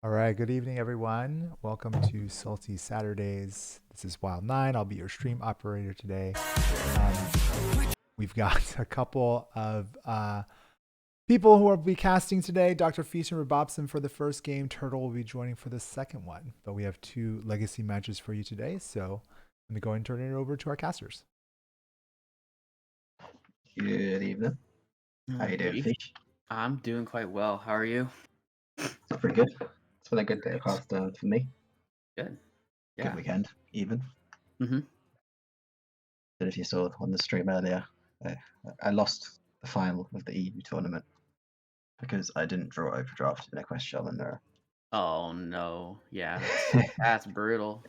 All right, good evening, everyone. Welcome to Salty Saturdays. This is Wild9. I'll be your stream operator today. We've got a couple of people who will be casting today. Dr. Feast and Rabobson for the first game. Turtle will be joining for the second one. But we have two legacy matches for you today. So I'm going to go ahead and turn it over to our casters. Good evening. How you doing, Fish? I'm doing quite well. How are you? It's pretty good. It's been a good day of Hearthstone for me. Good. Yeah. Good weekend, even. Mm-hmm. But if you saw on the stream earlier, I lost the final of the EU tournament because I didn't draw overdraft in a Quest Shaman mirror. Oh no. Yeah. That's brutal.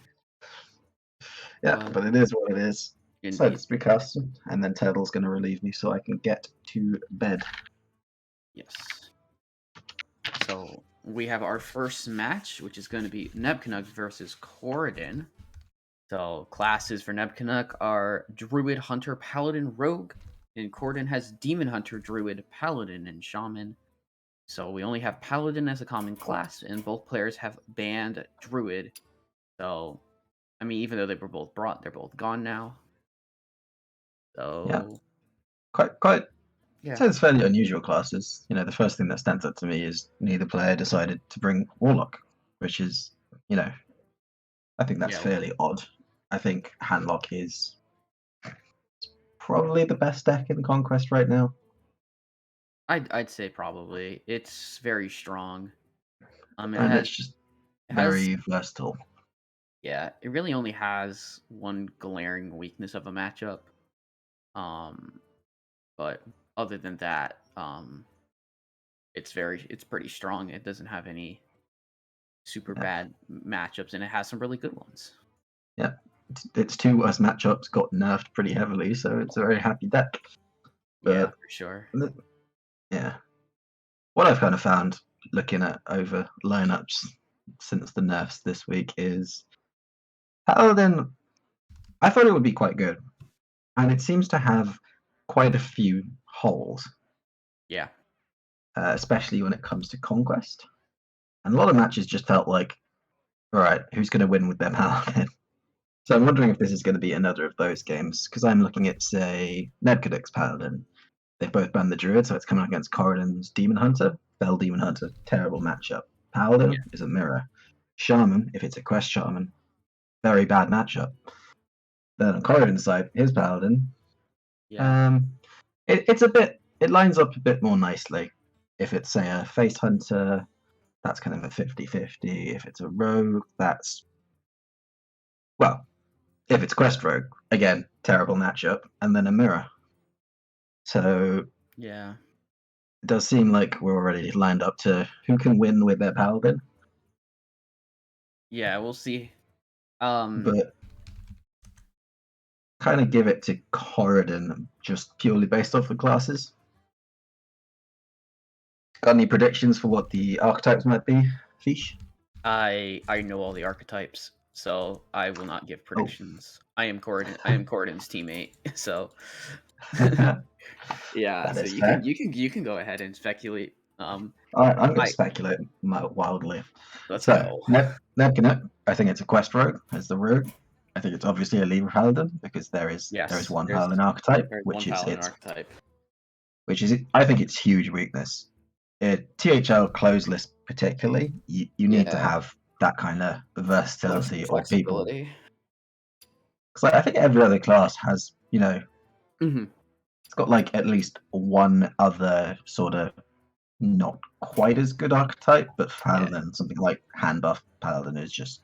Yeah, but it is what it is. Indeed. So it's recasting, and then Turtle's going to relieve me so I can get to bed. Yes. So we have our first match, which is going to be Nebkanuk versus Corridon. So classes for Nebkanuk are Druid, Hunter, Paladin, Rogue, and Corridon has Demon Hunter, Druid, Paladin, and Shaman. So we only have Paladin as a common class, and both players have banned Druid. So, I mean, even though they were both brought, they're both gone now. So yeah, quite. Yeah. So it's fairly unusual classes. You know, the first thing that stands out to me is neither player decided to bring Warlock, which is, you know, I think that's fairly odd. I think Handlock is probably the best deck in Conquest right now. I'd say probably it's very strong. It's just very versatile. Yeah, it really only has one glaring weakness of a matchup. But other than that, it's pretty strong. It doesn't have any super bad matchups, and it has some really good ones. Yeah, its two worst matchups got nerfed pretty heavily, so it's a very happy deck. But, yeah, for sure. Yeah, what I've kind of found looking at over lineups since the nerfs this week is Paladin. I thought it would be quite good, and it seems to have quite a few holes. Yeah. Especially when it comes to Conquest. And a lot of matches just felt like, all right, who's going to win with their Paladin? So I'm wondering if this is going to be another of those games, because I'm looking at, say, Nebkaduk's Paladin. They've both banned the Druid, so it's coming up against Corridon's Demon Hunter. Fell Demon Hunter, terrible matchup. Paladin is a mirror. Shaman, if it's a Quest Shaman, very bad matchup. Then on Corridon's side, his Paladin. Yeah. It lines up a bit more nicely. If it's, say, a Face Hunter, that's kind of a 50-50. If it's a Rogue, that's... Well, if it's Quest Rogue, again, terrible matchup, and then a mirror. So Yeah. it does seem like we're already lined up to who can win with their Paladin, Yeah, we'll see. but kind of give it to Corridon just purely based off the classes. Got any predictions for what the archetypes might be, Fish? I know all the archetypes, so I will not Oh. give predictions. I am Corridon's teammate, so yeah. That So is you fair. can go ahead and speculate. I'm going to I- speculate wildly. Let's So, go. Nebkina, I think it's a Quest Rogue as the rogue. I think it's obviously a Lever Paladin because there is Yes, one there's- Paladin archetype, There's which one is paladin its archetype. I think it's huge weakness. THL closed list particularly, you need to Yeah. have that kind of versatility or people. Flexibility. Because I think every other class has, Mhm. it's got like at least one other sort of not quite as good archetype, but Paladin, something like hand buff Paladin is just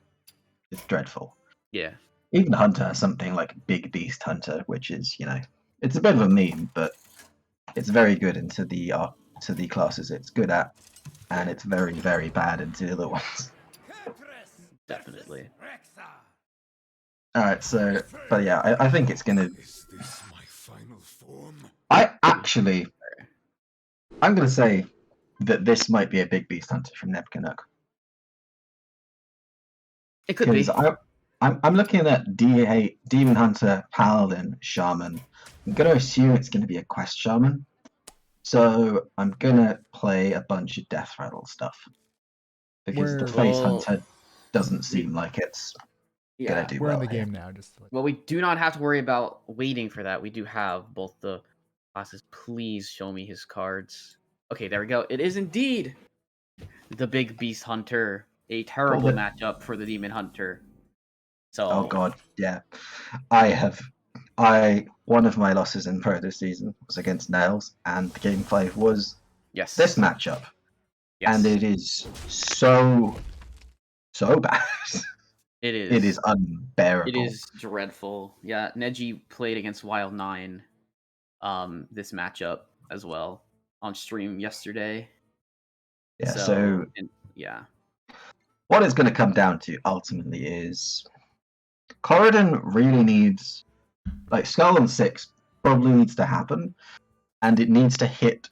it's dreadful. Yeah. Even Hunter has something like Big Beast Hunter, which is it's a bit of a meme, but it's very good into the classes it's good at, and it's very very bad into the other ones. Definitely. All right, so but yeah, I think it's gonna. Is this my final form? I'm gonna say that this might be a Big Beast Hunter from Nebkina. It could be. Because I'm looking at Demon Hunter, Paladin, Shaman. I'm gonna assume it's gonna be a Quest Shaman. So I'm gonna play a bunch of Death Rattle stuff. Because the Face Hunter doesn't seem like it's gonna do We're well in the here. game now. Just to Well, we do not have to worry about waiting for that. We do have both the classes. Please show me his cards. Okay, there we go. It is indeed the Big Beast Hunter. A terrible it. matchup for the Demon Hunter. So Oh god, yeah. One of my losses in Pro this season was against Nails, and Game 5 was yes, this matchup. yes. And it is so bad. It is. It is unbearable. It is dreadful. Yeah, Neji played against Wild 9 this matchup as well on stream yesterday. Yeah, so yeah. What it's going to come down to ultimately is Corridon really needs, like, Skull and 6 probably needs to happen, and it needs to hit,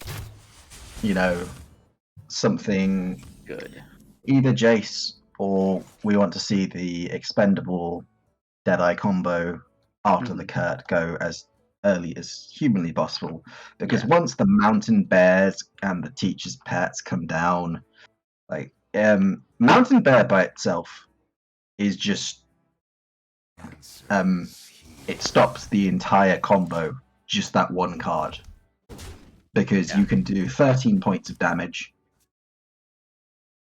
something Good. Either Jace or we want to see the expendable Deadeye combo after the Kurt go as early as humanly possible. Because once the Mountain Bears and the Teacher's Pets come down, like, Mountain Bear by itself is just it stops the entire combo, just that one card. Because you can do 13 points of damage.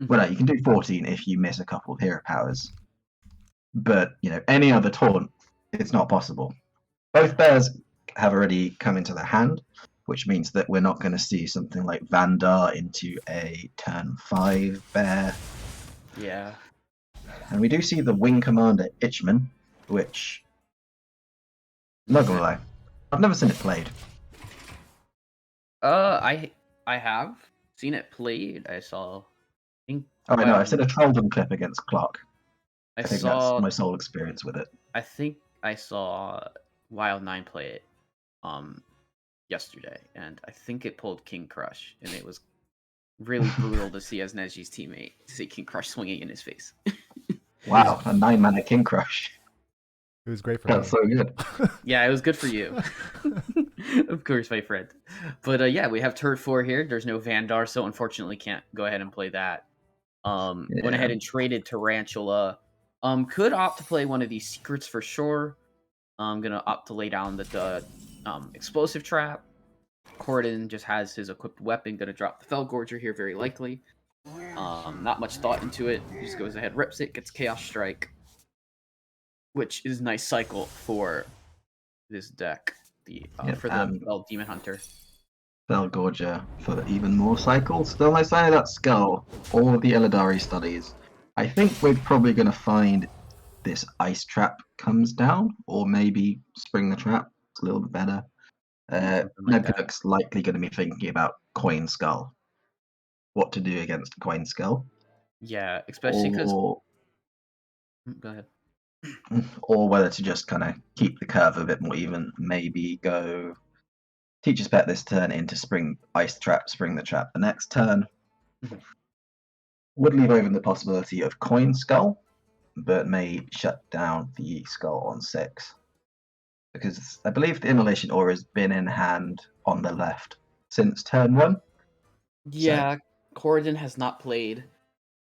Well, no, you can do 14 if you miss a couple of hero powers. But, any other taunt, it's not possible. Both bears have already come into their hand, which means that we're not going to see something like Vandar into a turn 5 bear. Yeah. And we do see the Wing Commander Itchman, which, not gonna lie, I've never seen it played. I have seen it played. I saw. Oh, I know. I've seen a Trolldom clip against Clark. I think saw. that's my sole experience with it. I think I saw Wild 9 play it, yesterday, and I think it pulled King Crush, and it was really brutal to see as Neji's teammate to see King Crush swinging in his face. Wow, a 9-mana King Crush. It was great for me. That's so good. Yeah, it was good for you. Of course, my friend. But yeah, we have Turret 4 here. There's no Vandar, so unfortunately can't go ahead and play that. Went ahead and traded Tarantula. Could opt to play one of these secrets for sure. I'm gonna opt to lay down the explosive trap. Corridon just has his equipped weapon. Gonna drop the Felgorger here, very likely. Not much thought into it. He just goes ahead, rips it, gets Chaos Strike, which is a nice cycle for this deck. For the Demon Hunter. Felgorger for even more cycles. Still, I say that Skull or the Illidari studies. I think we're probably going to find this Ice Trap comes down, or maybe Spring the Trap. It's a little bit better. Something like that. Nebuluk's likely going to be thinking about Coin Skull. What to do against Coin Skull. Yeah, especially because. Or, Go ahead. or whether to just kind of keep the curve a bit more even. Maybe go Teacher's Pet this turn into Spring Ice Trap, Spring the Trap the next turn. Mhm. Would leave open the possibility of Coin Skull, but may shut down the Skull on 6. Because I believe the Immolation Aura has been in hand on the left since turn 1. Yeah, Corridon has not played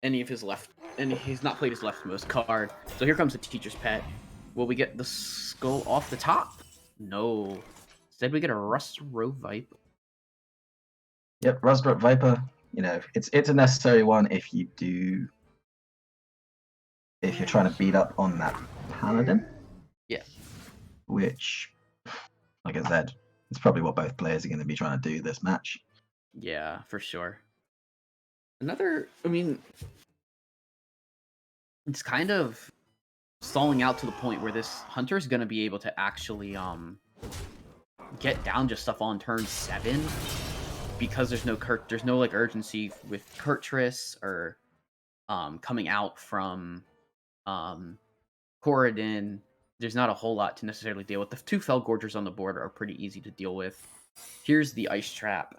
any of his left, and he's not played his leftmost card. So here comes the Teacher's Pet. Will we get the skull off the top? No. Instead, we get a Rustro Viper. Yep, Rustdrop Viper. You know, it's a necessary one if you're trying to beat up on that Paladin. Yeah. Which, like I said, it's probably what both players are going to be trying to do this match. Yeah, for sure. It's kind of stalling out to the point where this Hunter is going to be able to actually get down just stuff on turn 7 because there's no like urgency with Kurtrus or coming out from Corridon. There's not a whole lot to necessarily deal with. The 2 Felgorgers on the board are pretty easy to deal with. Here's the Ice Trap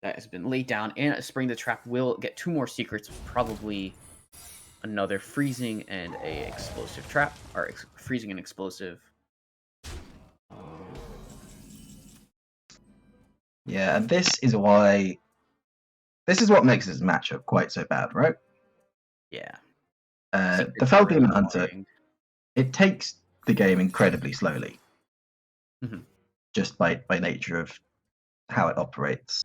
that has been laid down, and a Spring the Trap will get 2 more secrets, probably another Freezing and a Explosive Trap, or Freezing and Explosive. Yeah, and this is what makes this matchup quite so bad, right? Yeah. The Fel Demon Hunter, it takes the game incredibly slowly, just by nature of how it operates.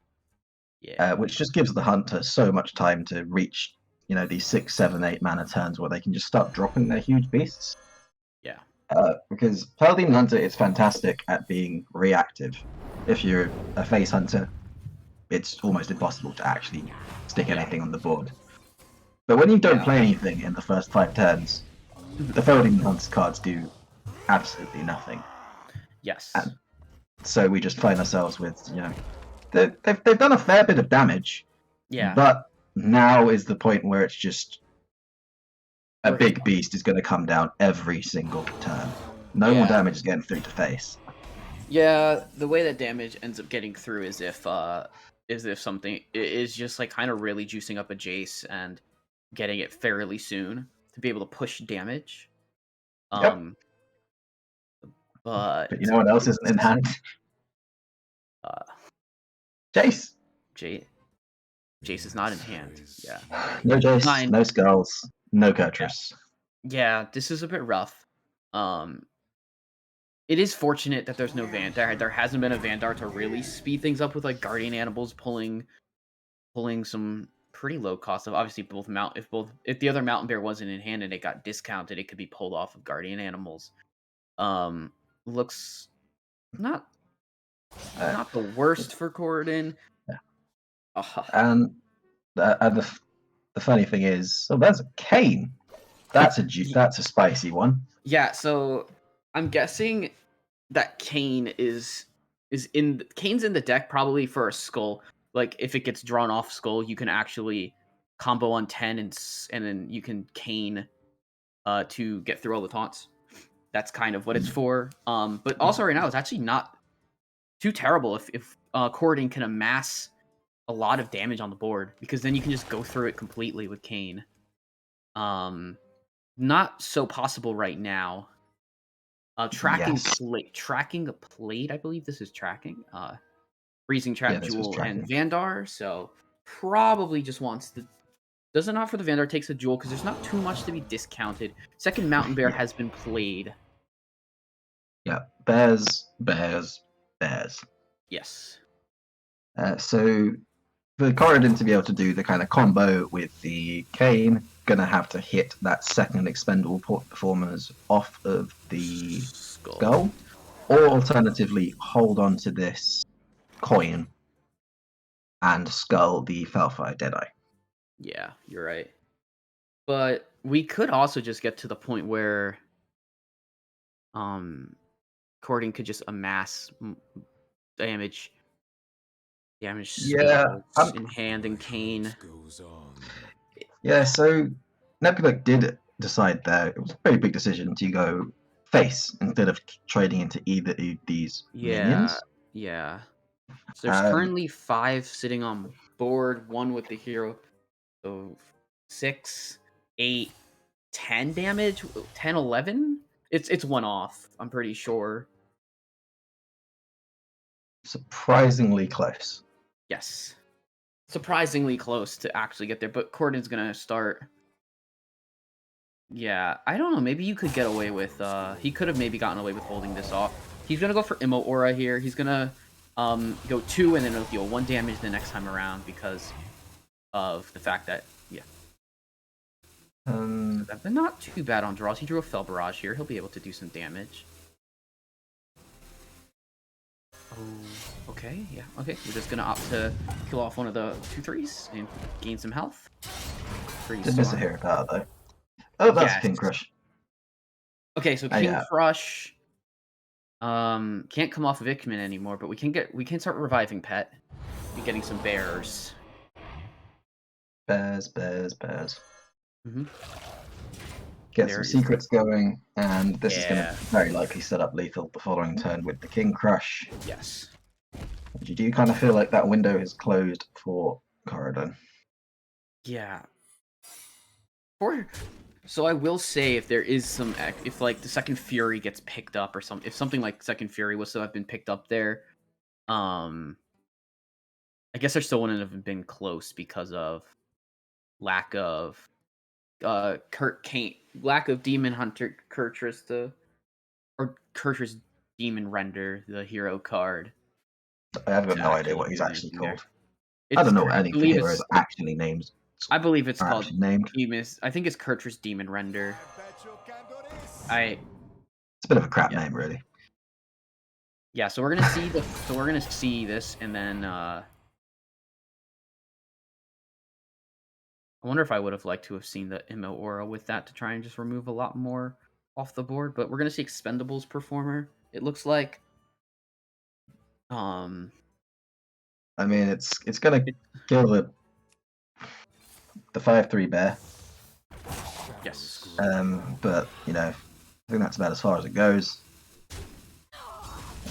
Yeah. Which just gives the Hunter so much time to reach, these 6, 7, 8 mana turns where they can just start dropping their huge beasts. Yeah. Because Fel Demon Hunter is fantastic at being reactive. If you're a face hunter, it's almost impossible to actually stick anything on the board. But when you don't play anything in the first 5 turns, the Fel Demon Hunter cards do absolutely nothing. Yes. And so we just find ourselves with, they've done a fair bit of damage. Yeah. But now is the point where it's just a big beast is going to come down every single turn. No more damage is getting through to face. Yeah, the way that damage ends up getting through is if something is just like kind of really juicing up a Jace and getting it fairly soon to be able to push damage. But you know what else isn't in hand? Jace. Jace is not in hand. Yeah. No Jace, no Skulls, no Kurtrus. Yeah, this is a bit rough. It is fortunate that there's no Vandar. There hasn't been a Vandar to really speed things up with like Guardian Animals pulling some pretty low cost of obviously if the other Mountain Bear wasn't in hand and it got discounted, it could be pulled off of Guardian Animals. Looks not the worst for Corridon. Yeah. And the funny thing is, there's a Kayn. That's a spicy one. Yeah, so I'm guessing that Kayn's in the deck probably for a skull. Like if it gets drawn off skull, you can actually combo on 10 and then you can Kayn to get through all the taunts. That's kind of what it's for. But also right now it's actually not too terrible if Corridon can amass a lot of damage on the board, because then you can just go through it completely with Kayn. Not so possible right now. Tracking a plate, I believe this is tracking. Freezing Trap, Jewel, and Vandar. So probably just wants the. Doesn't offer the Vandar, takes the Jewel because there's not too much to be discounted. Second Mountain Bear has been played. Yeah, bears. Yes. So for Corridon to be able to do the kind of combo with the Kayn, gonna have to hit that second expendable performers off of the skull, or alternatively hold on to this coin and skull the Felfire Deadeye. Yeah, you're right. But we could also just get to the point where Corden could just amass damage Yeah, spells in hand and cane. Goes on. yeah. So Nebula did decide there. It was a very big decision to go face instead of trading into either of these minions. Yeah. So there's Um, currently 5 sitting on board, 1 with the hero. So 6, 8, 10 damage, 10, 11? It's one off, I'm pretty sure. surprisingly close. Yes. Surprisingly close to actually get there, but Corden's gonna start. Yeah, I don't know, maybe you could get away with he could have maybe gotten away with holding this off. He's gonna go for Immo Aura here. He's gonna go 2 and then it'll deal 1 damage the next time around because of the fact that but not too bad on draws. He drew a Fell Barrage here. He'll be able to do some damage. Oh, okay, yeah, okay. We're just gonna opt to kill off one of the 2/3s and gain some health. Did miss a hero power though. Oh, that's Yes. King Crush. Okay, so King yeah. Crush can't come off of Ikman anymore, but we can start reviving Pet. Be getting some bears. Bears. Mhm. Get There some is- secrets going, and this is going Yeah. to very likely set up lethal the following turn with the King Crush. Yes. Do you kind of feel like that window is closed for Corridon? Yeah. So I will say if there is some if like the Second Fury gets picked up or something, if something like Second Fury was to have been picked up there, I guess there still wouldn't have been close because of lack of lack of Demon Hunter Kurtrus or Kurtrus Demon Render, the hero card. I have got to no actually idea what he's do actually anything there. called. I don't know what I any believe hero is it's- actually named. I believe it's Are called actually named. I think it's Kurtrus Demon Render. I It's a bit of a crap Yeah. name, really. Yeah, so we're gonna see this, and then I wonder if I would have liked to have seen the Immo Aura with that to try and just remove a lot more off the board. But we're gonna see Expendables Performer. It looks like. I mean, it's gonna kill the 5/3 bear. Yes. But you know, I think that's about as far as it goes.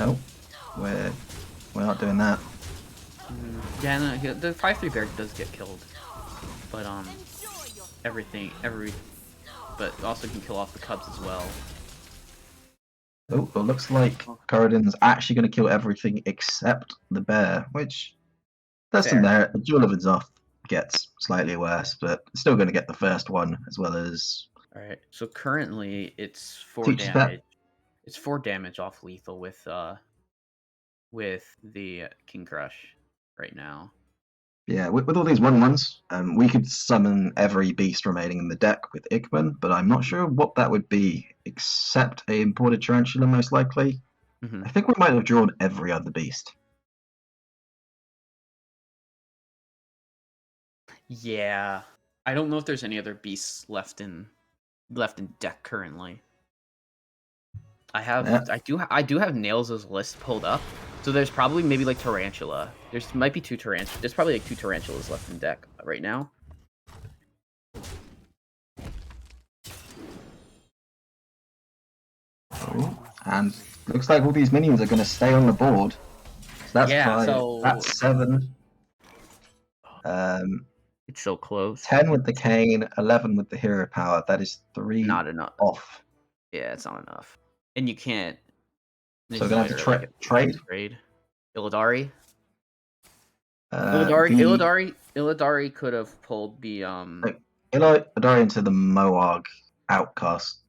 Oh, we're not doing that. Yeah, no, the 5/3 bear does get killed, but but also can kill off the cubs as well. Oh, it looks like Corridon's actually going to kill everything except the bear, which there's some Fair. there. The Jewel of Exhaust gets slightly worse, but it's still going to get the first one as well as. All right. So currently it's 4 Teach that. damage. It's 4 damage off lethal with the King Crush right now. Yeah, with all these 1/1s, we could summon every beast remaining in the deck with Ikman, but I'm not sure what that would be, except a imported tarantula, most likely. Mhm. I think we might have drawn every other beast. Yeah, I don't know if there's any other beasts left in deck currently. Yeah. I do have Nails' list pulled up, so there's probably maybe like Tarantula. Might be 2 tarantulas. There's probably like 2 tarantulas left in deck right now. Oh, and looks like all these minions are going to stay on the board. So that's Yeah, 5. so- That's 7. It's so close. 10 with the cane, 11 with the hero power. That is 3 Not enough. off. Yeah, it's not enough. And you can't. So we're gonna have to trade. Trade. Illidari. The Illidari could have pulled the Illidari into the Moarg Outcast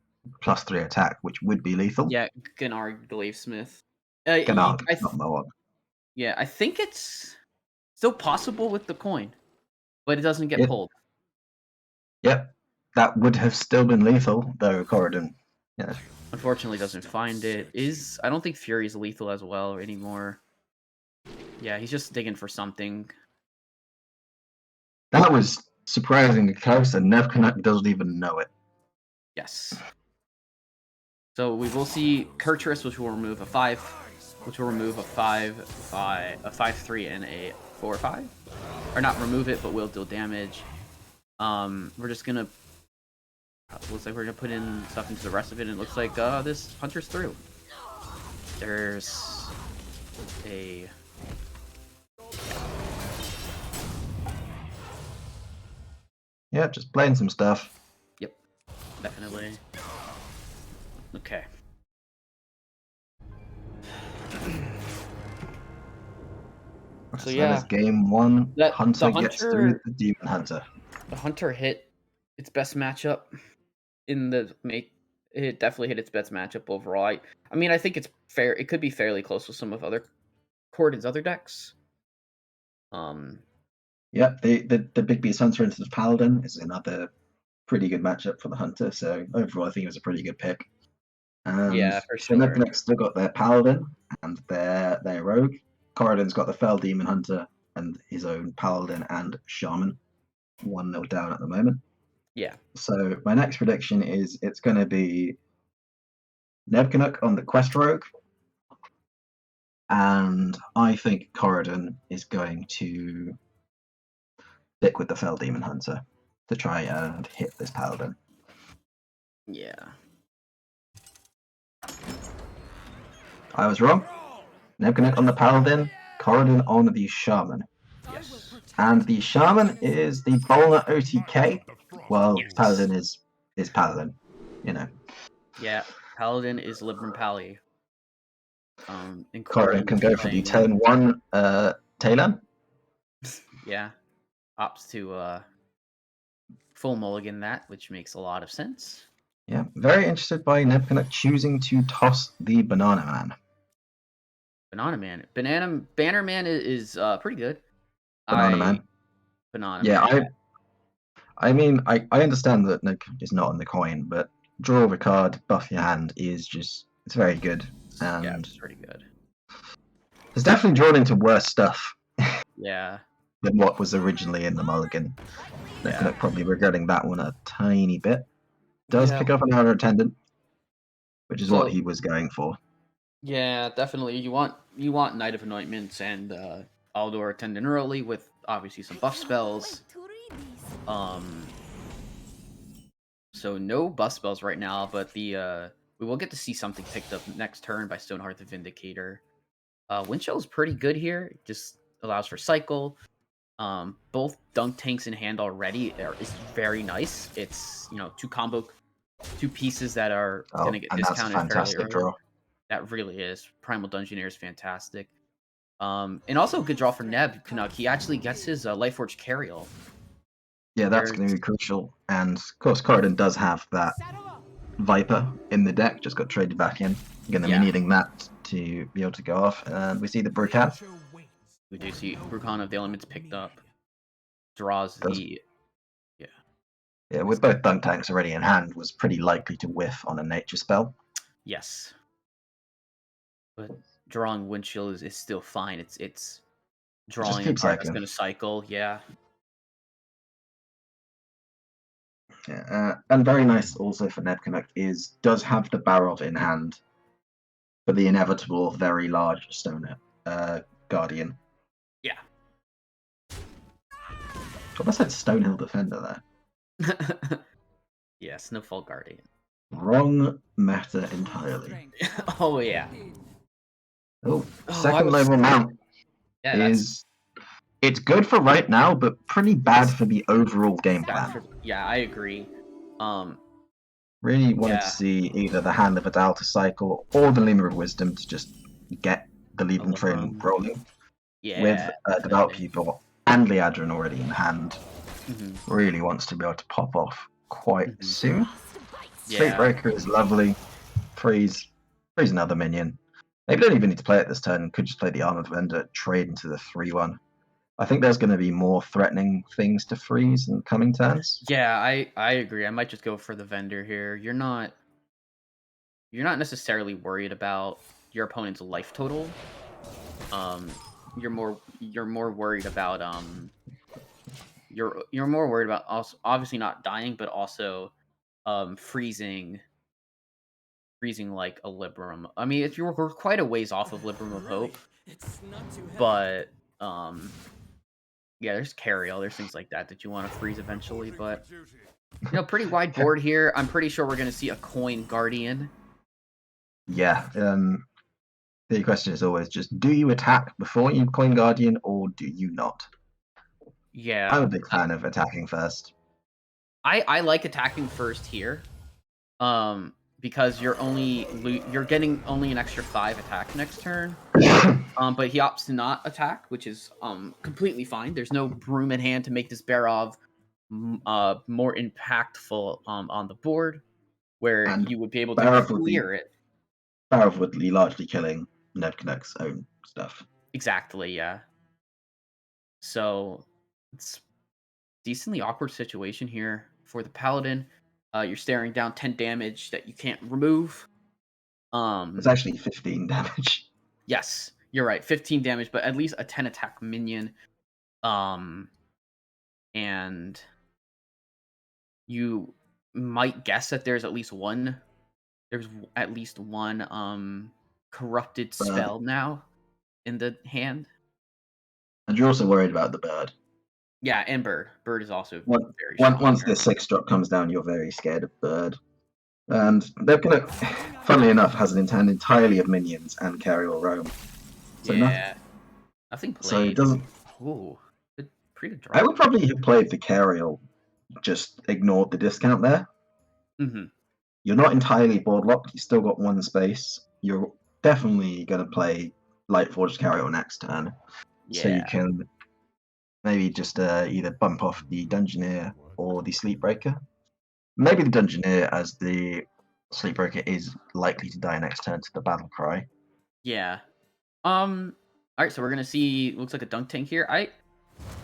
+3 attack, which would be lethal. yeah, Gennard Glavesmith. Gennard, I not Moarg. Yeah, I think it's still possible with the coin, but it doesn't get Yep. pulled. Yep, that would have still been lethal, though Corridon. Yeah, Unfortunately, doesn't find it. I don't think Fury's lethal as well anymore. Yeah, he's just digging for something. that was surprisingly close, and Nevkanak doesn't even know it. Yes. So we will see Kurtrus, which will remove a 5, which will remove a 5/3, and a 4/5. Or not remove it, but will deal damage. We're just gonna. Looks like we're gonna put in stuff into the rest of it, and it looks like this Hunter's through. There's a. Yeah, just playing some stuff. Yep, definitely. Okay. So That yeah, is game 1. That- Hunter the gets Hunter- through the Demon Hunter. the Hunter hit its best matchup in the make. It definitely hit its best matchup overall. I mean, I think it's fair. It could be fairly close with some of other Corden's other decks. Yep, the Big Beast Hunter into the Paladin is another pretty good matchup for the Hunter. So overall, I think it was a pretty good pick. Yeah, for So sure. Nevkanak still got their Paladin and their Rogue. Corridon's got the Fell Demon Hunter and his own Paladin and Shaman. 1-0 down at the moment. Yeah. So my next prediction is it's going to be Nevkanak on the Quest Rogue. And I think Corridon is going to stick with the Fell Demon Hunter to try and hit this Paladin. Yeah. I was wrong. Nevkanak on the Paladin, Corridon on the Shaman. Yes. And the Shaman is the Bolner OTK, while Yes. Paladin is Paladin, you know. Yeah. Paladin is Libram Pally. Corridon can go for the turn 1 Talon. Yeah. Opts to full mulligan that, which makes a lot of sense. Yeah, very interested by Nevkanak choosing to toss the Banana Man. Banana Man. Banner Man is pretty good. Banana Man. Banana Yeah, Man. I mean, I understand that Nick is not on the coin, but draw of a card, buff your hand is just, it's very good. And Yeah, it's pretty good. it's definitely drawn into worse stuff Yeah. than what was originally in the mulligan. Yeah. Nevkanak probably regretting that one a tiny bit. Does Yeah. pick up another attendant, which is what So- he was going for. Yeah, definitely. You want Knight of Anointments and Aldor Attendant early with obviously some buff spells. So no buff spells right now, but the we will get to see something picked up next turn by Stoneheart the Vindicator. Windchill is pretty good here. It just allows for cycle. Both dunk tanks in hand already is very nice. It's two pieces that are gonna get and that's a discounted fairly fantastic early. draw. That really is. Primal Dungeoneer is fantastic. And also a good draw for Neb Canuck. He actually gets his Lightforge Carriel. Yeah, that's going to be crucial. And of course, Corridon does have that Viper in the deck, just got traded back in. Going to Yeah. be needing that to be able to go off. And we see the Brucan. We do see Brucan of the Elements picked up. Draws Does- the... Yeah, with both dunk tanks already in hand, was pretty likely to whiff on a nature spell. Yes. But drawing Windchill is still fine. It's drawing a keep card that's cycling. going to cycle. Yeah. Yeah, and very nice also for Nevkanak does have the Barov in hand for the inevitable very large Stone Guardian. Yeah. I said Stonehill Defender there. Yeah, Snowfall Guardian. Wrong meta entirely. Oh, yeah. Oh, I second was- level mount Yeah, that's is it's good for right now, but pretty bad for the overall game bad plan. for- yeah, I agree. Really wanted Yeah. to see either the Hand of Adal to cycle or the Lemur of Wisdom to just get the lead and train rolling Yeah. with Devout definitely. Pupil and Liadrin already in hand. Mhm. Really wants to be able to pop off quite Mhm. soon. Fate Yeah. Breaker is lovely. Freeze another minion. Maybe don't even need to play it this turn. Could just play the Armored Vendor, trade into the 3/1. I think there's going to be more threatening things to freeze in coming turns. Yeah, I agree. I might just go for the vendor here. You're not necessarily worried about your opponent's life total. You're more worried about You're more worried about also obviously not dying, but also freezing like a Libram. I mean, if we're quite a ways off of Libram of Hope, but yeah, there's Cariel, there's things like that you want to freeze eventually, but pretty wide board here. I'm pretty sure we're gonna see a coin Guardian. Yeah. The question is always just: do you attack before you coin Guardian, or do you not? Yeah, I'm a big fan of attacking first. I like attacking first here, because you're getting only an extra 5 attack next turn. But he opts to not attack, which is completely fine. There's no broom in hand to make this Barov more impactful on the board, where And you would be able to Barov would clear it. Barov would be largely killing Nebknug's own stuff. Exactly, yeah. So it's decently awkward situation here for the Paladin. You're staring down 10 damage that you can't remove. It's actually 15 damage. Yes, you're right. 15 damage, but at least a 10 attack minion. And you might guess that there's at least one corrupted spell now in the hand. And you're also worried about the bird. Yeah, and bird. Bird is also very strong. Once the 6-drop comes down, you're very scared of bird. And they're gonna, funnily enough, has an intent entirely of minions and Cariel Roam. So nothing played. So it doesn't. Ooh, pretty good draw. I would probably have played the Cariel, just ignored the discount there. Mm-hmm. You're not entirely board locked. You still got 1 space. You're definitely gonna play Lightforged Cariel next turn, so you can maybe just either bump off the Dungeoneer or the Sleepbreaker. Maybe the Dungeoneer, as the Sleepbreaker is likely to die next turn to the Battle Cry. Yeah. Alright, so we're gonna see, looks like a Dunk Tank here.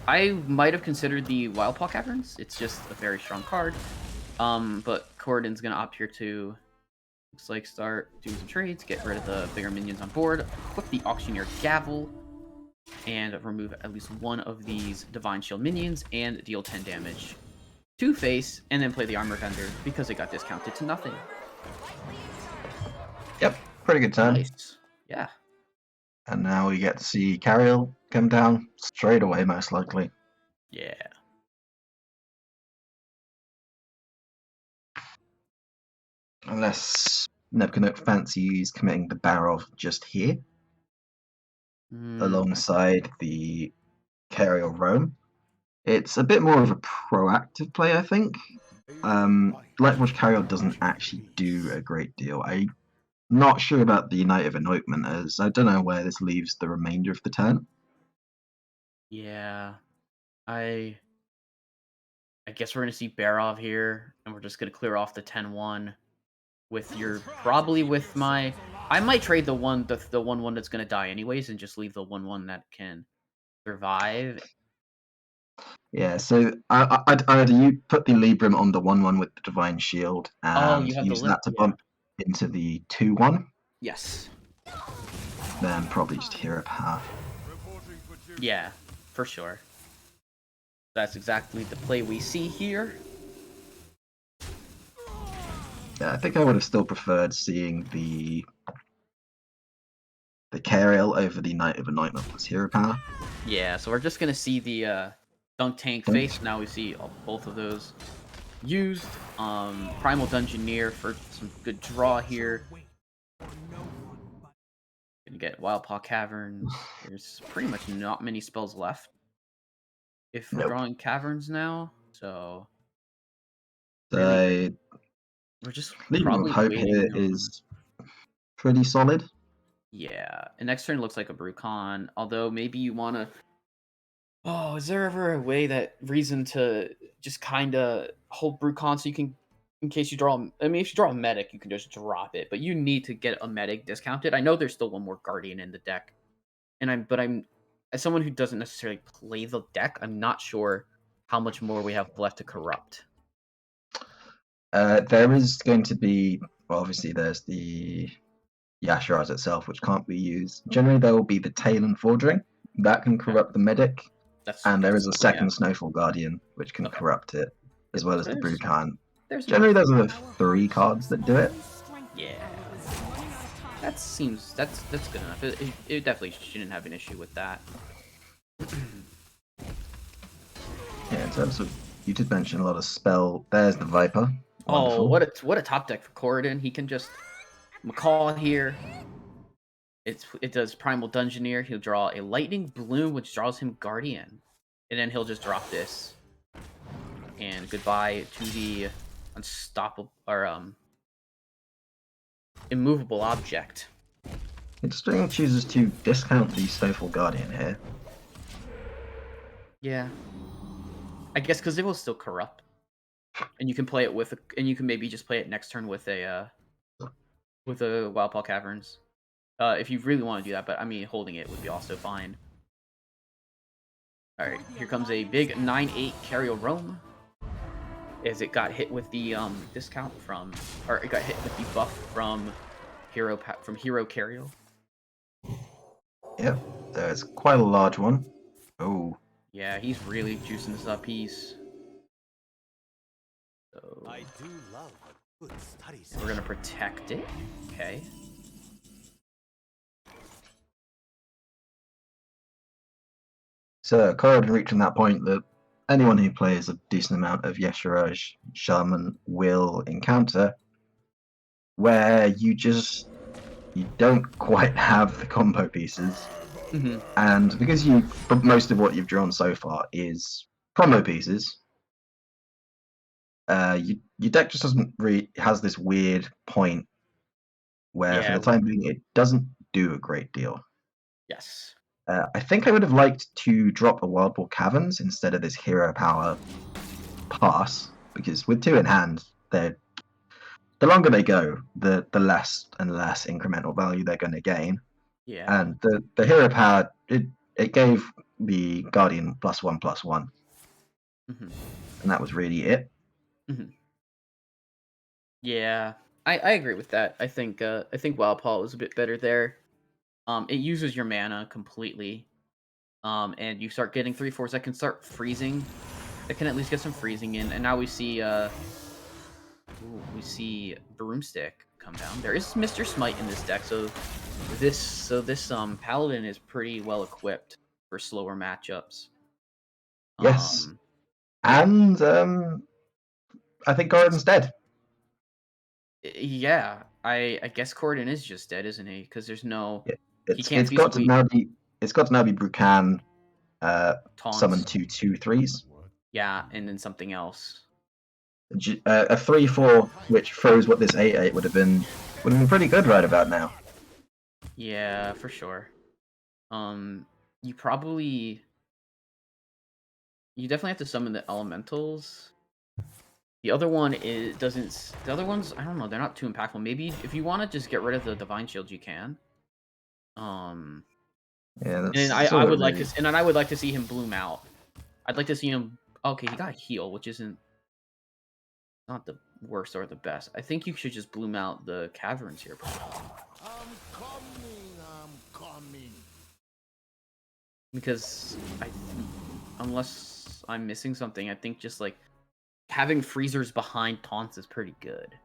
I might have considered the Wildpaw Caverns. It's just a very strong card. But Corridon's gonna opt here to, looks like, start doing some trades, get rid of the bigger minions on board, equip the Auctioneer Gavel, and remove at least one of these Divine Shield minions, and deal 10 damage to face, and then play the Armor Vendor because it got discounted to nothing. Yep, pretty good turn. Nice. Yeah. And now we get to see Cariel come down straight away, most likely. Yeah. Unless Nebknug fancies committing the Barov just here, alongside the Cariel Roam. It's a bit more of a proactive play, I think. Lightforged Cariel doesn't actually do a great deal. I'm not sure about the Unite of Anointment, as I don't know where this leaves the remainder of the turn. Yeah. I guess we're going to see Barov here, and we're just going to clear off the 10-1 with your, probably with my, I might trade the 1-1 that's going to die anyways, and just leave the 1-1 that can survive. Yeah, so I'd you put the Libram on the 1-1 with the Divine Shield and use that to bump into the 2-1. Yes. Then probably just Hero Power. Yeah, for sure. That's exactly the play we see here. Yeah, I think I would have still preferred seeing the Cariel over the Knight of Anointment plus Hero Power. Yeah, so we're just gonna see the Dunk Tank face. Now we see both of those used. Primal Dungeoneer for some good draw here. Gonna get Wildpaw Caverns. There's pretty much not many spells left if we're drawing Caverns now, so really, we're just Libram of Hope here is pretty solid. Yeah, and next turn looks like a Brucon, although maybe you want to... Oh, is there ever a way that reason to just kind of hold Brucon so you can, in case you draw... I mean, if you draw a Medic, you can just drop it, but you need to get a Medic discounted. I know there's still one more Guardian in the deck, and I'm as someone who doesn't necessarily play the deck, I'm not sure how much more we have left to corrupt. There is going to be... Well, obviously there's the Yasharaz itself, which can't be used. Generally, there will be the Tail and Forging. That can corrupt the Medic. That's And there is a second yeah. Snowfall Guardian, which can Okay. corrupt it, as well as the There's- Brucan. There's Generally, enough. those are the 3 cards that do it. Yeah. That's good enough. It definitely shouldn't have an issue with that. Yeah, in terms of, you did mention a lot of spell. There's the Viper. Wonderful. Oh, what a top deck for Corridon. He can just McCall here. It does Primal Dungeoneer. He'll draw a Lightning Bloom, which draws him Guardian, and then he'll just drop this. And goodbye to the unstoppable or immovable object. Interesting chooses to discount the Snowfall Guardian here. Yeah. I guess because it will still corrupt, and you can play it with, and you can maybe just play it next turn with a Wildpaw Caverns, if you really want to do that. But I mean, holding it would be also fine. All right, here comes a big 9/8 Cariel Rome, as it got hit with the discount from, or it got hit with the buff from Hero Cariel. Yep, there's quite a large one. Oh. Yeah, he's really juicing this up. So I do love a good study we're gonna protect it. Okay. So, Corridon reaching that point that anyone who plays a decent amount of Yeshiraj Shaman will encounter, where you don't quite have the combo pieces. Mm-hmm. And because most of what you've drawn so far is promo pieces, your deck just doesn't has this weird point where, for the time being, it doesn't do a great deal. Yes. I think I would have liked to drop a Wildpaw Caverns instead of this Hero Power pass, because with 2 in hand, the longer they go, the less and less incremental value they're going to gain. Yeah. And the Hero Power, it gave the Guardian +1/+1. Mm-hmm. And that was really it. Mm-hmm. Yeah, I agree with that. I think Wildpaw was a bit better there. It uses your mana completely. And you start getting 3/4s that can start freezing. That can at least get some freezing in. And now we see Broomstick come down. There is Mr. Smite in this deck, so this Paladin is pretty well equipped for slower matchups. Yes. And I think Gordon's dead. Yeah, I guess Corridon is just dead, isn't he? Because there's no. Yeah. He can't It's got to now be Brucan summon 2 2/3s. Yeah, and then something else. A 3/4 which throws what this 8/8 would have been pretty good right about now. Yeah, for sure. You definitely have to summon the elementals. The other one doesn't. The other ones, I don't know. They're not too impactful. Maybe if you want to just get rid of the Divine Shield, you can. Yeah, that's. And I would like to, and then I would like to see him bloom out. I'd like to see him. Okay, he got a heal, which isn't not the worst or the best. I think you should just bloom out the caverns here. I'm coming. Because unless I'm missing something, I think just like having freezers behind taunts is pretty good.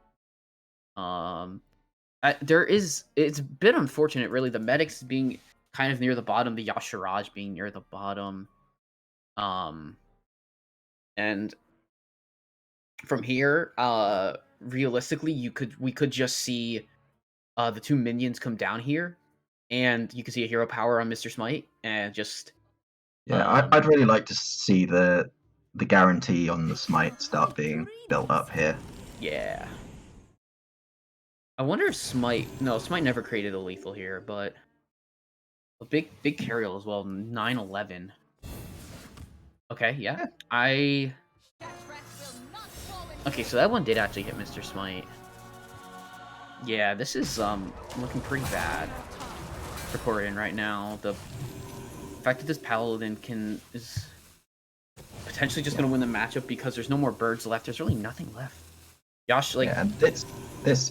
It's a bit unfortunate, really. The medics being kind of near the bottom, the Yashiraj being near the bottom, and from here, realistically, we could just see the 2 minions come down here, and you can see a hero power on Mr. Smite, and just I'd really like to see the guarantee on the Smite start being built up here. Yeah. I wonder if Smite never created a lethal here, but a big Cariel as well, 9/11. Okay, yeah. Okay, so that one did actually hit Mr. Smite. Yeah, this is looking pretty bad for Corridon right now. The fact that this Paladin is potentially just going to win the matchup because there's no more birds left. There's really nothing left. And this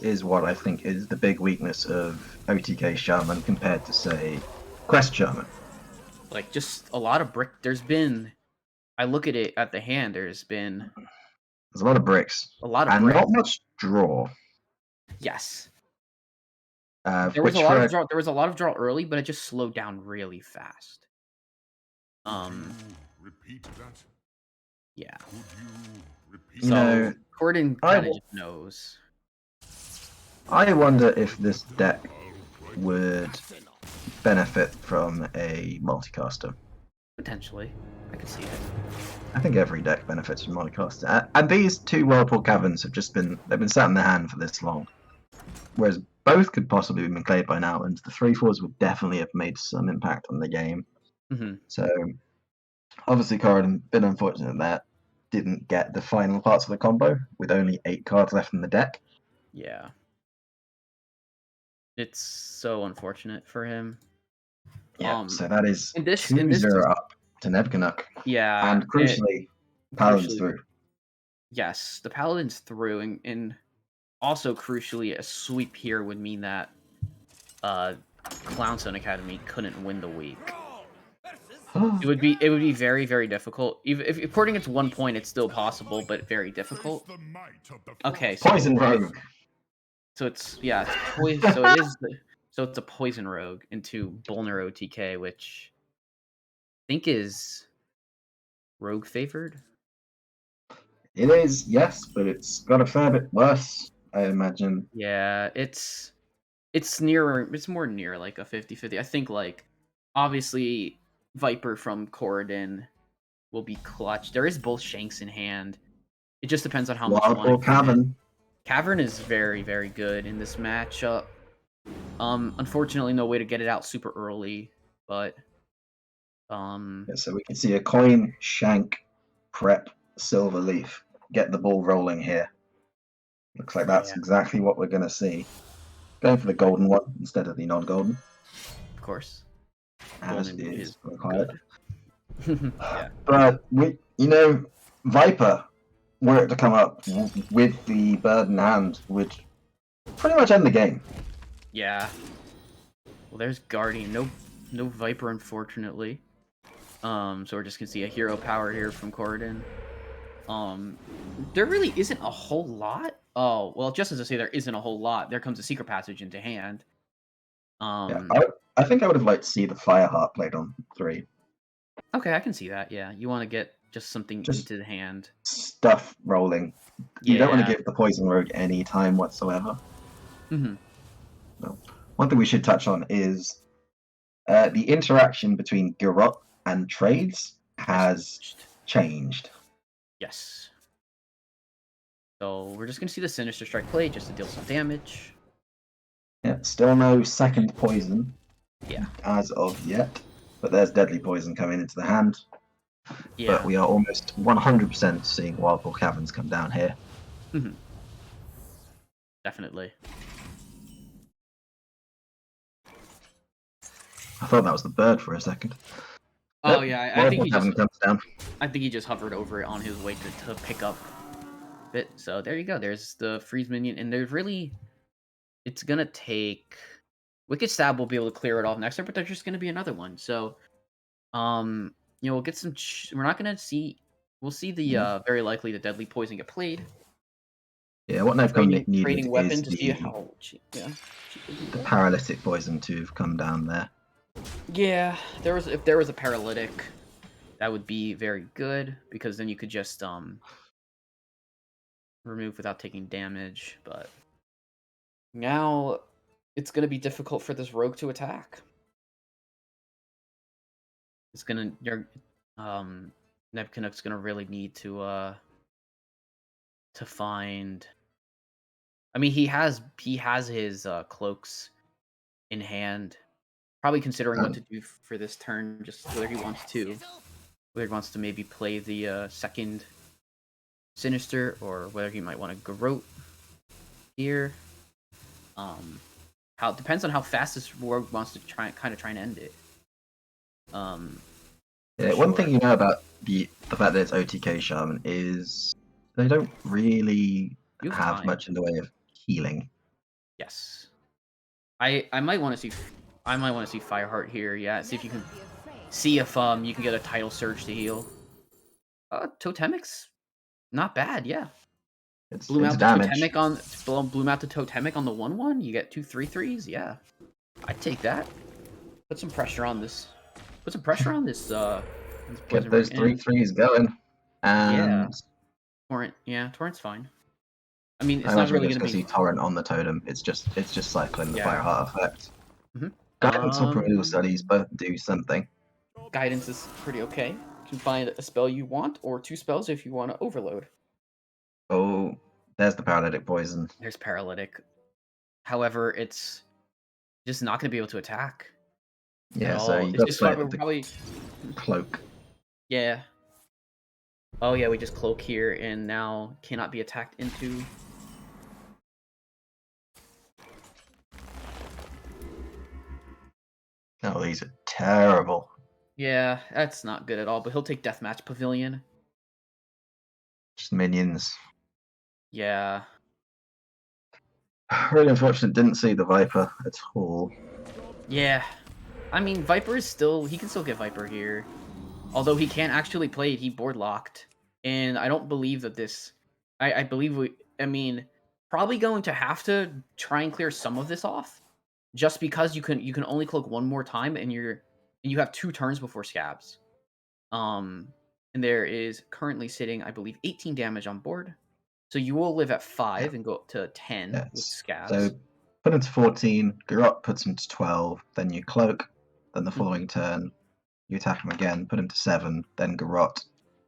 is what I think is the big weakness of OTK Shaman compared to, say, Quest Shaman. Like just a lot of brick. There's been. I look at it at the hand. There's been There's a lot of bricks a lot of and bricks. not much draw. Yes. Which There was a lot for of draw. There was a lot of draw early, but it just slowed down really fast. Repeat that. Yeah. Could you repeat? You know, Corden I kind of w- just knows. I wonder if this deck would benefit from a multicaster. Potentially, I could see it. I think every deck benefits from multicaster. And these two Whirlpool Caverns have just been—they've been sat in the hand for this long. Whereas both could possibly have been played by now, and the 3/4s would definitely have made some impact on the game. Hmm. So obviously Corridon, been unfortunate that didn't get the final parts of the combo with only 8 cards left in the deck. Yeah. It's so unfortunate for him. Yeah, so that is in this 2-0 up to Nebkanuk. Yeah. And crucially, Paladin's through. Yes, the Paladin's through, and also crucially, a sweep here would mean that Clownstone Academy couldn't win the week. It would be very, very difficult. Even if according to 1 point, it's still possible, but very difficult. Okay, so Poison Rogue. So it's poison. So it is. So it's a Poison Rogue into Bolner OTK, which I think is Rogue favored. It is, yes, but it's got a fair bit worse, I imagine. Yeah, it's nearer. It's more near like a 50-50. I think like obviously Viper from Corridon will be clutch. There is both Shanks in hand. It just depends on how much. Whirlpool Cavern. Cavern is very, very good in this matchup. Unfortunately, no way to get it out super early, but Yeah, so we can see a coin, shank, prep, silver leaf. Get the ball rolling here. Looks like that's exactly what we're going to see. Going for the golden one instead of the non-golden. Of course. As Golden is is required. Yeah. But, Viper, were it to come up with the bird in hand, would pretty much end the game. Yeah. Well, there's Guardian. No Viper, unfortunately. So we're just gonna see a hero power here from Corridon. There really isn't a whole lot. Oh, well, just as I say, there isn't a whole lot. There comes a secret passage into hand. I think I would have liked to see the Fireheart played on 3. Okay, I can see that. Yeah, you want to get just something into the hand. Stuff rolling. You don't want to give the Poison Rogue any time whatsoever. Mm-hmm. No. One thing we should touch on is the interaction between Garrote and Trades has changed. Yes. So we're just going to see the Sinister Strike play just to deal some damage. Yeah, still no second poison. Yeah. As of yet. But there's Deadly Poison coming into the hand. Yeah. But we are almost 100% seeing Whirlpool Caverns come down here. Mm-hmm. Definitely. I thought that was the bird for a second. Oh yeah, I think he Cavern just. comes down. I think he just hovered over it on his way to pick up it. So there you go. There's the freeze minion, and there's really. It's gonna take. Wicked Stab will be able to clear it off next turn, but there's just gonna be another one. So, we'll get some. We're not gonna see. We'll see the very likely the Deadly Poison get played. Yeah, what Nevcom needed Trading weapon is to see how. the Paralytic Poison to have come down there. Yeah, if there was a Paralytic, that would be very good because then you could just remove without taking damage. But now it's gonna be difficult for this rogue to attack. It's gonna Nebkanuk's gonna really need to find. I mean, he has his cloaks in hand. Probably considering what to do for this turn, just whether he wants to maybe play the second Sinister, or whether he might want to Garrote here. How depends on how fast this rogue wants to try and end it. One thing you know about the fact that it's OTK Shaman is they don't really have much in the way of healing. Yes, I might want to see Fireheart here. Yeah, see if you can see if you can get a Tidal Surge to heal. Totemic's not bad, yeah. It's Bloom out the damage. Totemic on Bloom out the Totemic on the 1/1. You get 2 3/3s. Yeah, I'd take that. Put some pressure on this. Put some pressure on this. This Get Poison those Rogue. 3/3s going. And Torrent. Yeah, Torrent's fine. I mean, it's I not imagine really we're just going going to to be. see Torrent on the totem. It's just cycling the Yeah. Fire Heart effect. Mhm. Guidance or Primeval Studies both do something. Guidance is pretty okay. You can find a spell you want, or 2 spells if you want to overload. Oh, there's the Paralytic Poison. There's Paralytic. However, it's just not going to be able to attack. Yeah, at so all. you It's got to just play probably, with the probably. Cloak. Yeah. Oh yeah, we just cloak here and now cannot be attacked into. Oh, these are terrible. Yeah, that's not good at all. But he'll take Deathmatch Pavilion. Just minions. Yeah. Really unfortunate, didn't see the Viper at all. Yeah. I mean, Viper is still. He can still get Viper here. Although he can't actually play it, he board locked. And I don't believe that this. I believe we. I mean, probably going to have to try and clear some of this off. Just because you can only cloak one more time and you have 2 turns before scabs. And there is currently sitting, I believe, 18 damage on board. So you will live at 5 and go up to 10 with Yes. scabs. So put him to 14, Garrot puts him to 12, then you cloak, then the Mm-hmm. following turn, you attack him again, put him to 7, then Garrot,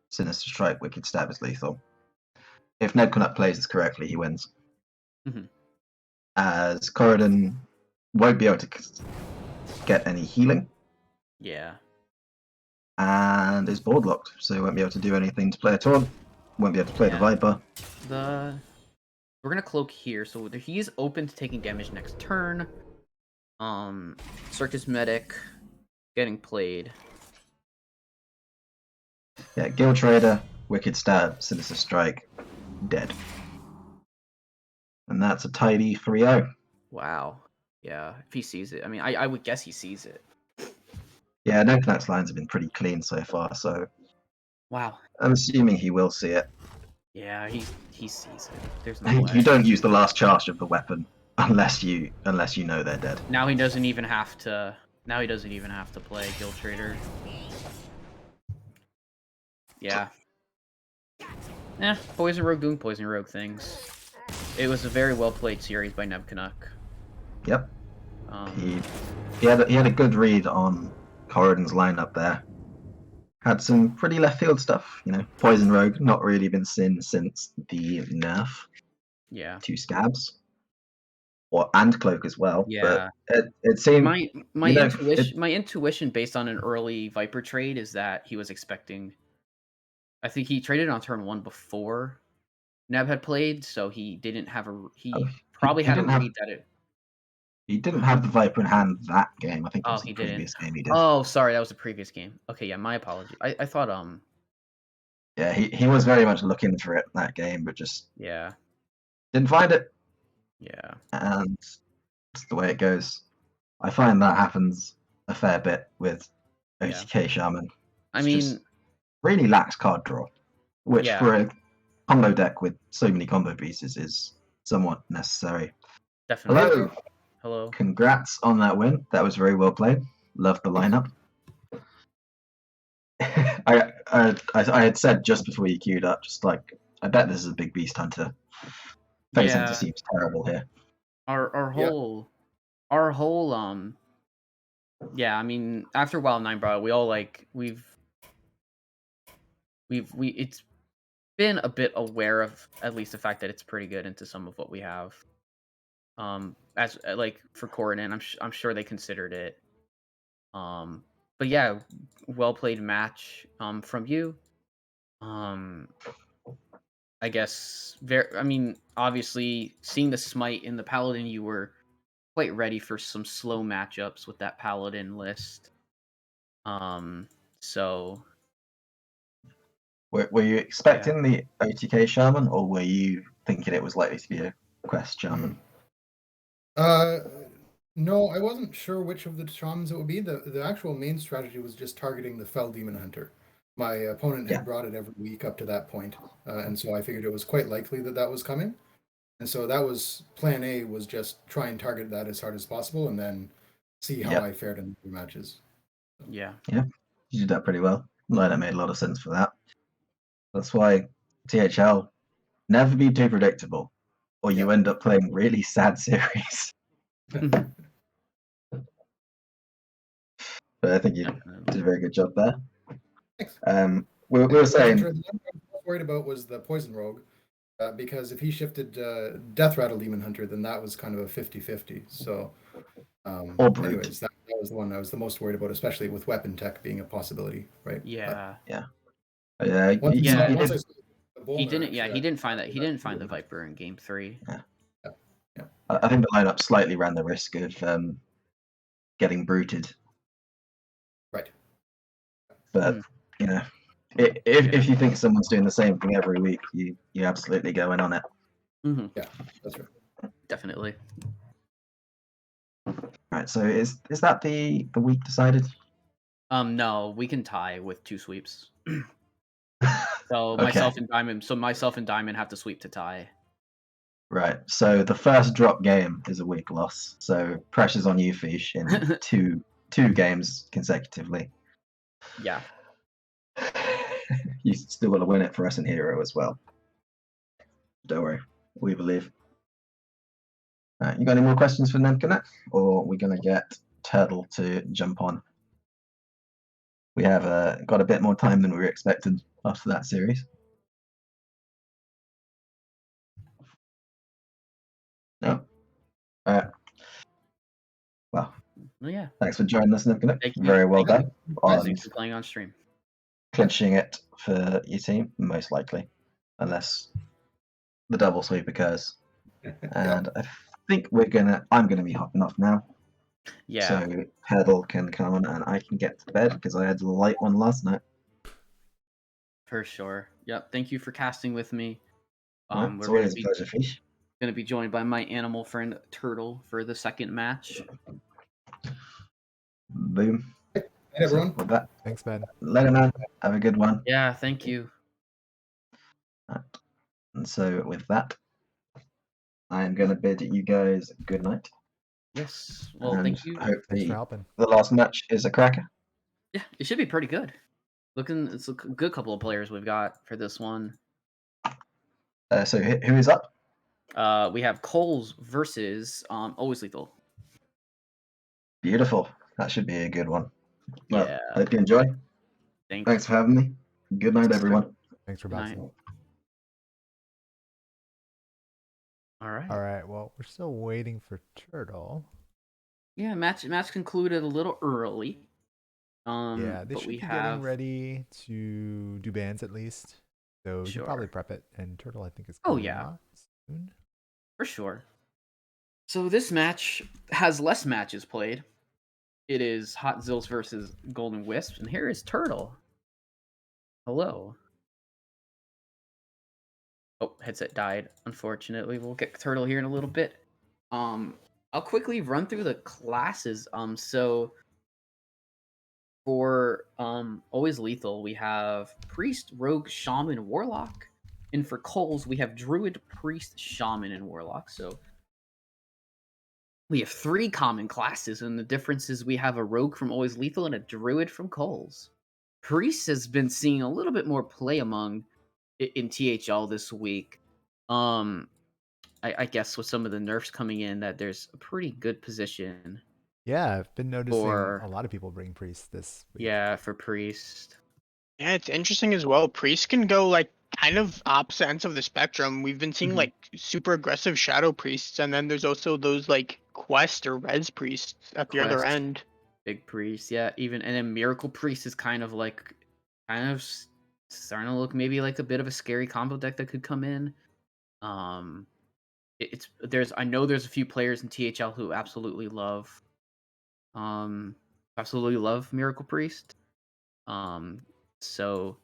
Sinister Strike, Wicked Stab is lethal. If Ned Canuck plays this correctly, he wins. Mhm. As Corridon won't be able to get any healing, Yeah. and is board locked, so he won't be able to do anything to play at all. Won't be able to play the Yeah. Viper. We're gonna cloak here, so he is open to taking damage next turn. Circus Medic getting played. Yeah, Guild Trader, Wicked Stab, Sinister Strike, dead. And that's a tidy 3-0. Wow. Yeah, if he sees it. I mean, I would guess he sees it. Yeah, Ned Canuck's lines have been pretty clean so far, so Wow. I'm assuming he will see it. Yeah, he sees it. There's no way. You don't use the last charge of the weapon unless you know they're dead. Now he doesn't even have to. Now he doesn't even have to play Guild Trader. Yeah. Poison Rogue doing Poison Rogue things. It was a very well played series by Neb Canuck. Yep. He had a good read on Corridon's lineup there. Had some pretty left field stuff, Poison Rogue, not really been seen since the nerf Yeah. to Scabs. And Cloak as well. Yeah. But it seemed my intuition based on an early Viper trade is that he was expecting. I think he traded on turn 1 before Neb had played, so he didn't have a. He probably had a read that it. He didn't have the Viper in hand that game. I think it was the previous game he did. Oh, sorry, that was the previous game. Okay, yeah, my apology. I thought Yeah, he was very much looking for it that game, but just didn't find it. Yeah. And that's the way it goes. I find that happens a fair bit with OTK Shaman. I mean, just really lacks card draw, which for a combo deck with so many combo pieces is somewhat necessary. Definitely. Hello. Congrats on that win. That was very well played. Loved the lineup. I had said just before you queued up, just like, I bet this is a big beast hunter. Face hunter seems terrible here. Our whole I mean, after Wild 9 brought, we all it's been a bit aware of at least the fact that it's pretty good into some of what we have. As for Corridon, I'm sure they considered it. But yeah, well played match from you. I guess obviously seeing the smite in the Paladin, you were quite ready for some slow matchups with that Paladin list. So were you expecting the OTK Shaman, or were you thinking it was likely to be a Quest Shaman? No, I wasn't sure which of the shamans it would be. The actual main strategy was just targeting the Fell Demon Hunter. My opponent Yeah. had brought it every week up to that point, and so I figured it was quite likely that that was coming. And so that was plan A, was just try and target that as hard as possible, and then see how Yeah. I fared in the matches. Yeah. You did that pretty well. Like, that made a lot of sense for that. That's why THL never be too predictable, or you Yeah. end up playing really sad series. But I think you did a very good job there. Thanks. We were saying, The one I was most worried about was the Poison Rogue, because if he shifted Death Rattle Demon Hunter, then that was kind of a 50-50. So, Or Brute. anyways, that was the one I was the most worried about, especially with weapon tech being a possibility, right? Yeah. yeah, Once you- Yeah. you once I did- saw the Volner, He didn't. Yeah, actually, he didn't find that. I- He didn't find the Viper in game 3. I think the lineup slightly ran the risk of getting bruted, Right. but Hmm. you know, if you think someone's doing the same thing every week, you absolutely go in on it. Hmm. Yeah, that's right. Definitely. Right. So is that the week decided? No, we can tie with 2 sweeps. So Okay. myself and Diamond have to sweep to tie. Right. So the first drop game is a week loss. So pressure's on you, Fish, in two games consecutively. Yeah. You still got to win it for us in Hero as well. Don't worry, we believe. You got any more questions for Nemkina, or are we gonna get Turtle to jump on? We have got a bit more time than we were expected after that series. No. All right. Well, Well, yeah. thanks for joining us, Nemkina. Thank you. Very well Thank done you. on Thanks for playing on stream. clinching it for your team, most likely, unless the double sweep occurs. And I think I'm gonna be hopping off now. Yeah. So Turtle can come on and I can get to bed because I had a light one last night. For sure. Yep. Thank you for casting with me. It's We're always a pleasure, Fish. gonna be joined by my animal friend Turtle for the second match. Boom. Hey, everyone. So with that, Thanks, Ben. later, man. Have a good one. Yeah. Thank you. And so with that, I am going to bid you guys good night. Yes. Well, and thank you. Thanks for hopefully helping. the last match is a cracker. Yeah, it should be pretty good. It's a good couple of players we've got for this one. So who is up? We have Coles versus Always Lethal. Beautiful. That should be a good one. Well, Yeah. hope you enjoy. Thanks for having me. Good night, everyone. Thanks for Good night. bouncing. All right. All right. Well, we're still waiting for Turtle. Yeah, match concluded a little early. Yeah, they but should we be have getting ready to do bands at least. So we can probably Sure. prep it. And Turtle, I think, is Oh, coming yeah. on soon. for sure. So this match has less matches played. It is Hot Zills versus Golden Wisp, and here is Turtle. Hello. Oh, headset died. Unfortunately, we'll get Turtle here in a little bit. I'll quickly run through the classes. So for Always Lethal, we have Priest, Rogue, Shaman, Warlock, and for Coles, we have Druid, Priest, Shaman, and Warlock. So we have 3 common classes, and the difference is we have a Rogue from Always Lethal and a Druid from Coles. Priest has been seeing a little bit more play among in THL this week. I guess with some of the nerfs coming in, that there's a pretty good position. Yeah, I've been noticing For- a lot of people bring Priest this week. Yeah, for Priest. Yeah, it's interesting as well. Priest can go like kind of opposite ends of the spectrum. We've been seeing Mhm. like super aggressive shadow priests, and then there's also those like quest or res priests at the other Quest. end. Big Priest, yeah, and then Miracle Priest is kind of starting to look maybe like a bit of a scary combo deck that could come in. I know there's a few players in THL who absolutely love Miracle Priest. So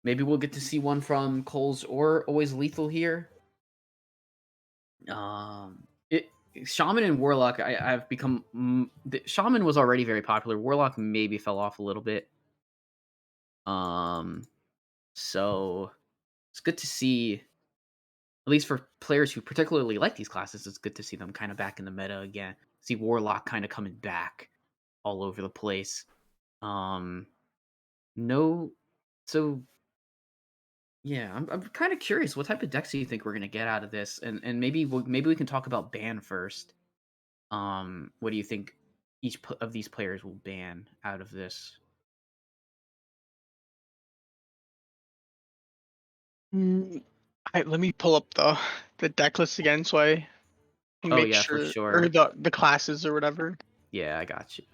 maybe we'll get to see one from Coles or Always Lethal here. Shaman and Warlock, I've become Shaman was already very popular. Warlock maybe fell off a little bit. So it's good to see, at least for players who particularly like these classes, it's good to see them kind of back in the meta again. See Warlock kind of coming back all over the place. No, so yeah, I'm kind of curious. What type of decks do you think we're gonna get out of this? And maybe we can talk about ban first. What do you think each of these players will ban out of this? Let me pull up the deck list again so I can Oh make yeah, for sure, sure. or the classes or whatever. Yeah, I got you.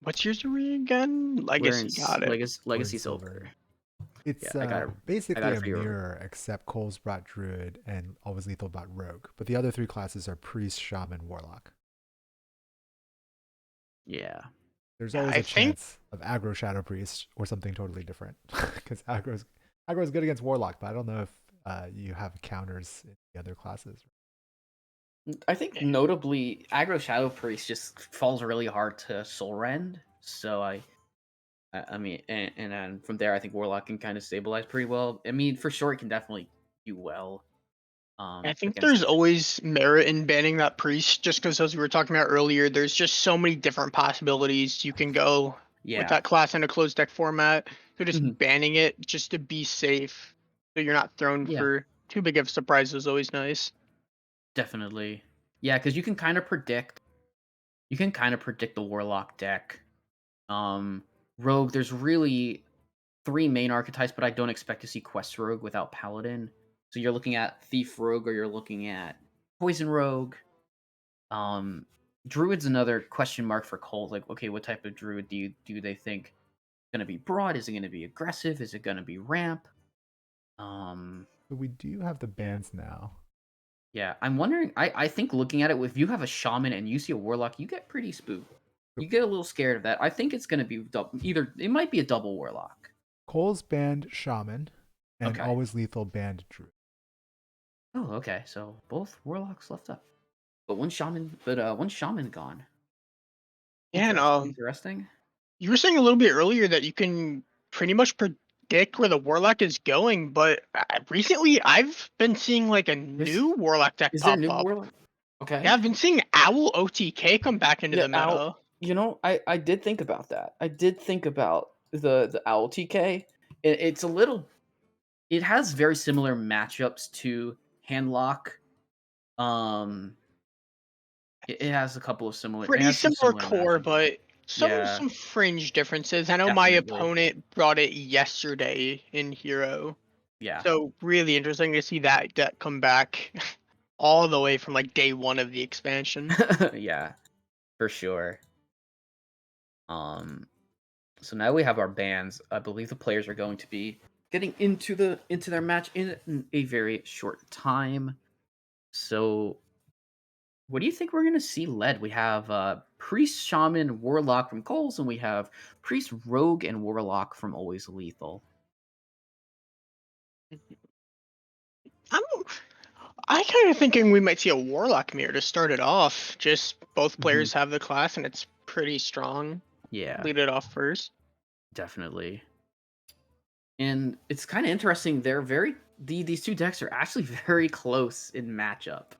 What's yours again? We're in Legacy, got it. Legacy Silver. Silver. It's Yeah, I got it. basically a for you. mirror, except Cole's brought Druid and Always Lethal brought Rogue. But the other three classes are Priest, Shaman, Warlock. Yeah. There's Yeah, always I a think- chance of aggro Shadow Priest or something totally different. Because aggro's good against Warlock, but I don't know if you have counters in the other classes. I think notably, aggro Shadow Priest just falls really hard to Soul Rend. So I mean, and then from there, I think Warlock can kind of stabilize pretty well. I mean, for sure, it can definitely do well. I think Against there's always merit in banning that priest, just because as we were talking about earlier, there's just so many different possibilities you can go with that class in a closed deck format. So just Mhm. banning it just to be safe, so you're not thrown Yeah. for too big of a surprise is always nice. Definitely. Yeah, because you can kind of predict the Warlock deck. Rogue, there's really 3 main archetypes, but I don't expect to see Quest Rogue without Paladin. So you're looking at Thief Rogue or you're looking at Poison Rogue. Druid's another question mark for Colt. Like, okay, what type of Druid do they think gonna be broad? Is it gonna be aggressive? Is it gonna be ramp? But we do have the bans now. Yeah, I'm wondering. I think looking at it, if you have a shaman and you see a warlock, you get pretty spooked. You get a little scared of that. I think it's gonna be either. It might be a double warlock. Cole's banned Shaman, and Okay. Always Lethal banned Druid. Oh, okay. So both warlocks left up, but one shaman gone. Yeah, and Interesting. you were saying a little bit earlier that you can pretty much predict where the warlock is going, but recently I've been seeing like a new warlock deck Is there a pop new up. warlock? Okay. Yeah, I've been seeing Owl OTK come back into Yeah, the meta. You know, I did think about that. I did think about the Owl TK. It's a little. It has very similar matchups to Handlock. It has a couple of similar. It Pretty has some similar similar core, matchups. but Yeah. some fringe differences. I know my Definitely. opponent brought it yesterday in Hero. Yeah. So really interesting to see that come back all the way from like day one of the expansion. Yeah, for sure. So now we have our bans. I believe the players are going to be getting into their match in a very short time. So what do you think we're going to see led? We have Priest, Shaman, Warlock from Coles, and we have Priest, Rogue, and Warlock from Always Lethal. I kind of thinking we might see a Warlock mirror to start it off. Just both players have the class and it's pretty strong. Yeah, Lead it off first. definitely. And it's kind of interesting. These two decks are actually very close in matchup,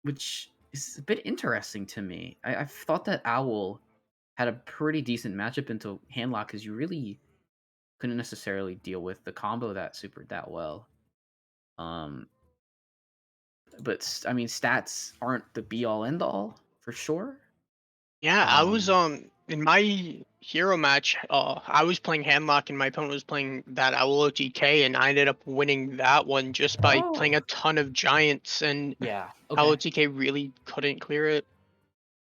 which is a bit interesting to me. I thought that Owl had a pretty decent matchup into Handlock because you really couldn't necessarily deal with the combo that well. But I mean, stats aren't the be all end all for sure. Yeah, I was in my hero match. I was playing Handlock and my opponent was playing that Owl OTK, and I ended up winning that one just by playing a ton of giants. And Yeah. Owl Okay. OTK really couldn't clear it.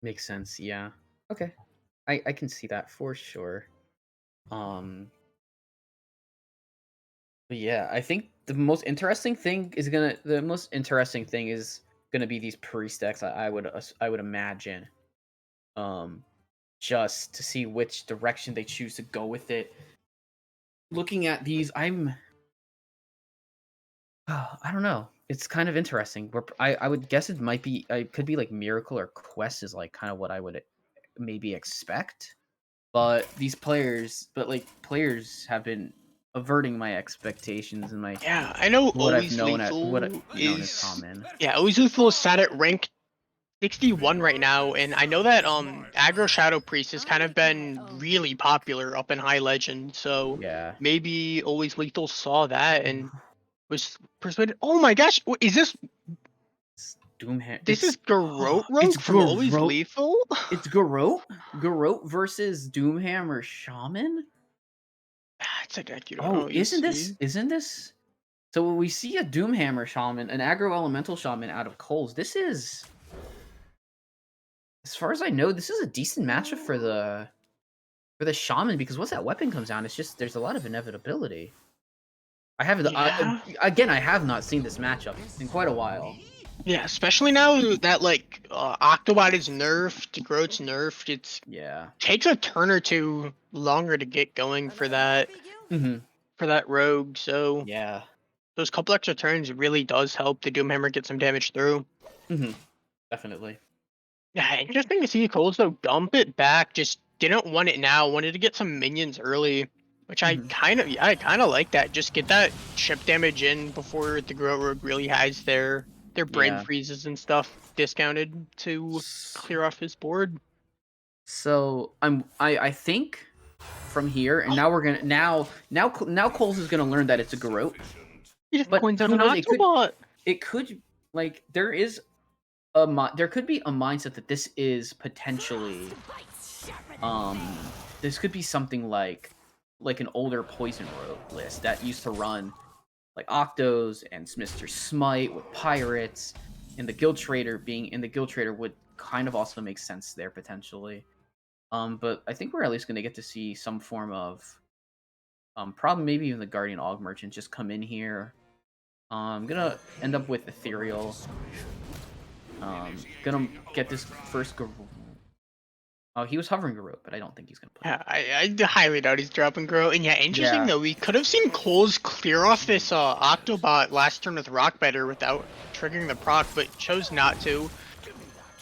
Makes sense. Yeah. Okay. I can see that for sure. But yeah, I think the most interesting thing is gonna be these priest decks. I would imagine. Just to see which direction they choose to go with it. Looking at these, I'm I don't know. It's kind of interesting. I would guess it might be. It could be like Miracle or Quest is like kind of what I would maybe expect. But players have been averting my expectations and my Yeah, I know what I've Always known Lethal known as is common. yeah, Always Lethal is sat at rank 61 right now, and I know that Aggro Shadow Priest has kind of been really popular up in High Legend, so Yeah. maybe Always Lethal saw that and was persuaded. Oh my gosh, is this Doomhammer. this is Garrote It's Rogue from Always Garrote. Lethal? It's Garrote. Garrote versus Doomhammer Shaman. It's a deck you don't Oh, always see. isn't this? So when we see a Doomhammer Shaman, an Aggro Elemental Shaman out of Coles, this is, as far as I know, this is a decent matchup for the Shaman, because once that weapon comes down, it's just there's a lot of inevitability. I haven't. Yeah. Again, I have not seen this matchup in quite a while. Yeah, especially now that like Octobot is nerfed, Groat's nerfed, it Yeah. takes a turn or two longer to get going for that Mm-hmm. rogue, so Yeah. those couple extra turns really does help the Doomhammer get some damage through. Mm-hmm. Definitely. Yeah, interesting to see Coles though dump it back, just didn't want it now, wanted to get some minions early. Which I kind of like that. Just get that chip damage in before the Groat Rogue really has their brain Yeah. freezes and stuff discounted to clear off his board. So I think from here, and now we're gonna now Coles is gonna learn that it's a Garrote. He just But points out who an knows? Octobot. It could like there could be a mindset that this is potentially this could be something like an older Poison Rogue list that used to run like Octos and Mr. Smite with pirates, and the Guild Trader would kind of also make sense there potentially. But I think we're at least going to get to see some form of probably maybe even the Guardian Aug Merchant just come in here. I'm gonna end up with Ethereal. Gonna get this first. Oh, he was hovering Garrote, but I don't think he's gonna play. Yeah, I highly doubt he's dropping Grow. And yeah, interesting though, we could have seen Coles clear off this Octobot last turn with Rockbiter without triggering the proc, but chose not to.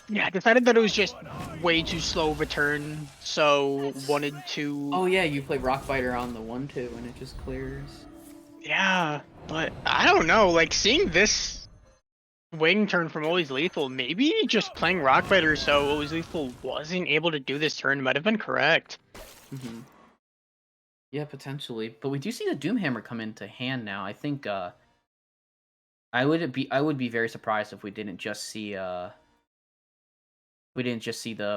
Yeah, decided that it was just way too slow of a turn, so wanted to... Oh yeah, you play Rockbiter on the 1/2 and it just clears. Yeah, but I don't know, like seeing this waiting turn from Always Lethal, maybe just playing Rockbiter so Always Lethal wasn't able to do this turn might have been correct. Mm-hmm. Yeah, potentially. But we do see the Doomhammer come into hand now. I think I would be very surprised if we didn't just see the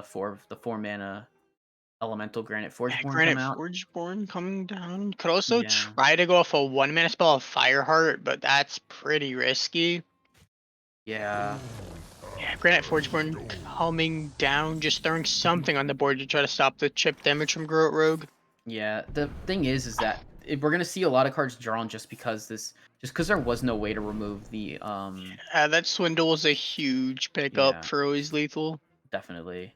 4 mana Elemental Granite Forgeborn come out. Forgeborn coming down. Could also try to go off a 1 mana spell of Fireheart, but that's pretty risky. Yeah. Yeah, Granite Forgeborn coming down, just throwing something on the board to try to stop the chip damage from Garrote Rogue. Yeah, the thing is that we're gonna see a lot of cards drawn just because there was no way to remove the that Swindle was a huge pickup for Always Lethal. Definitely.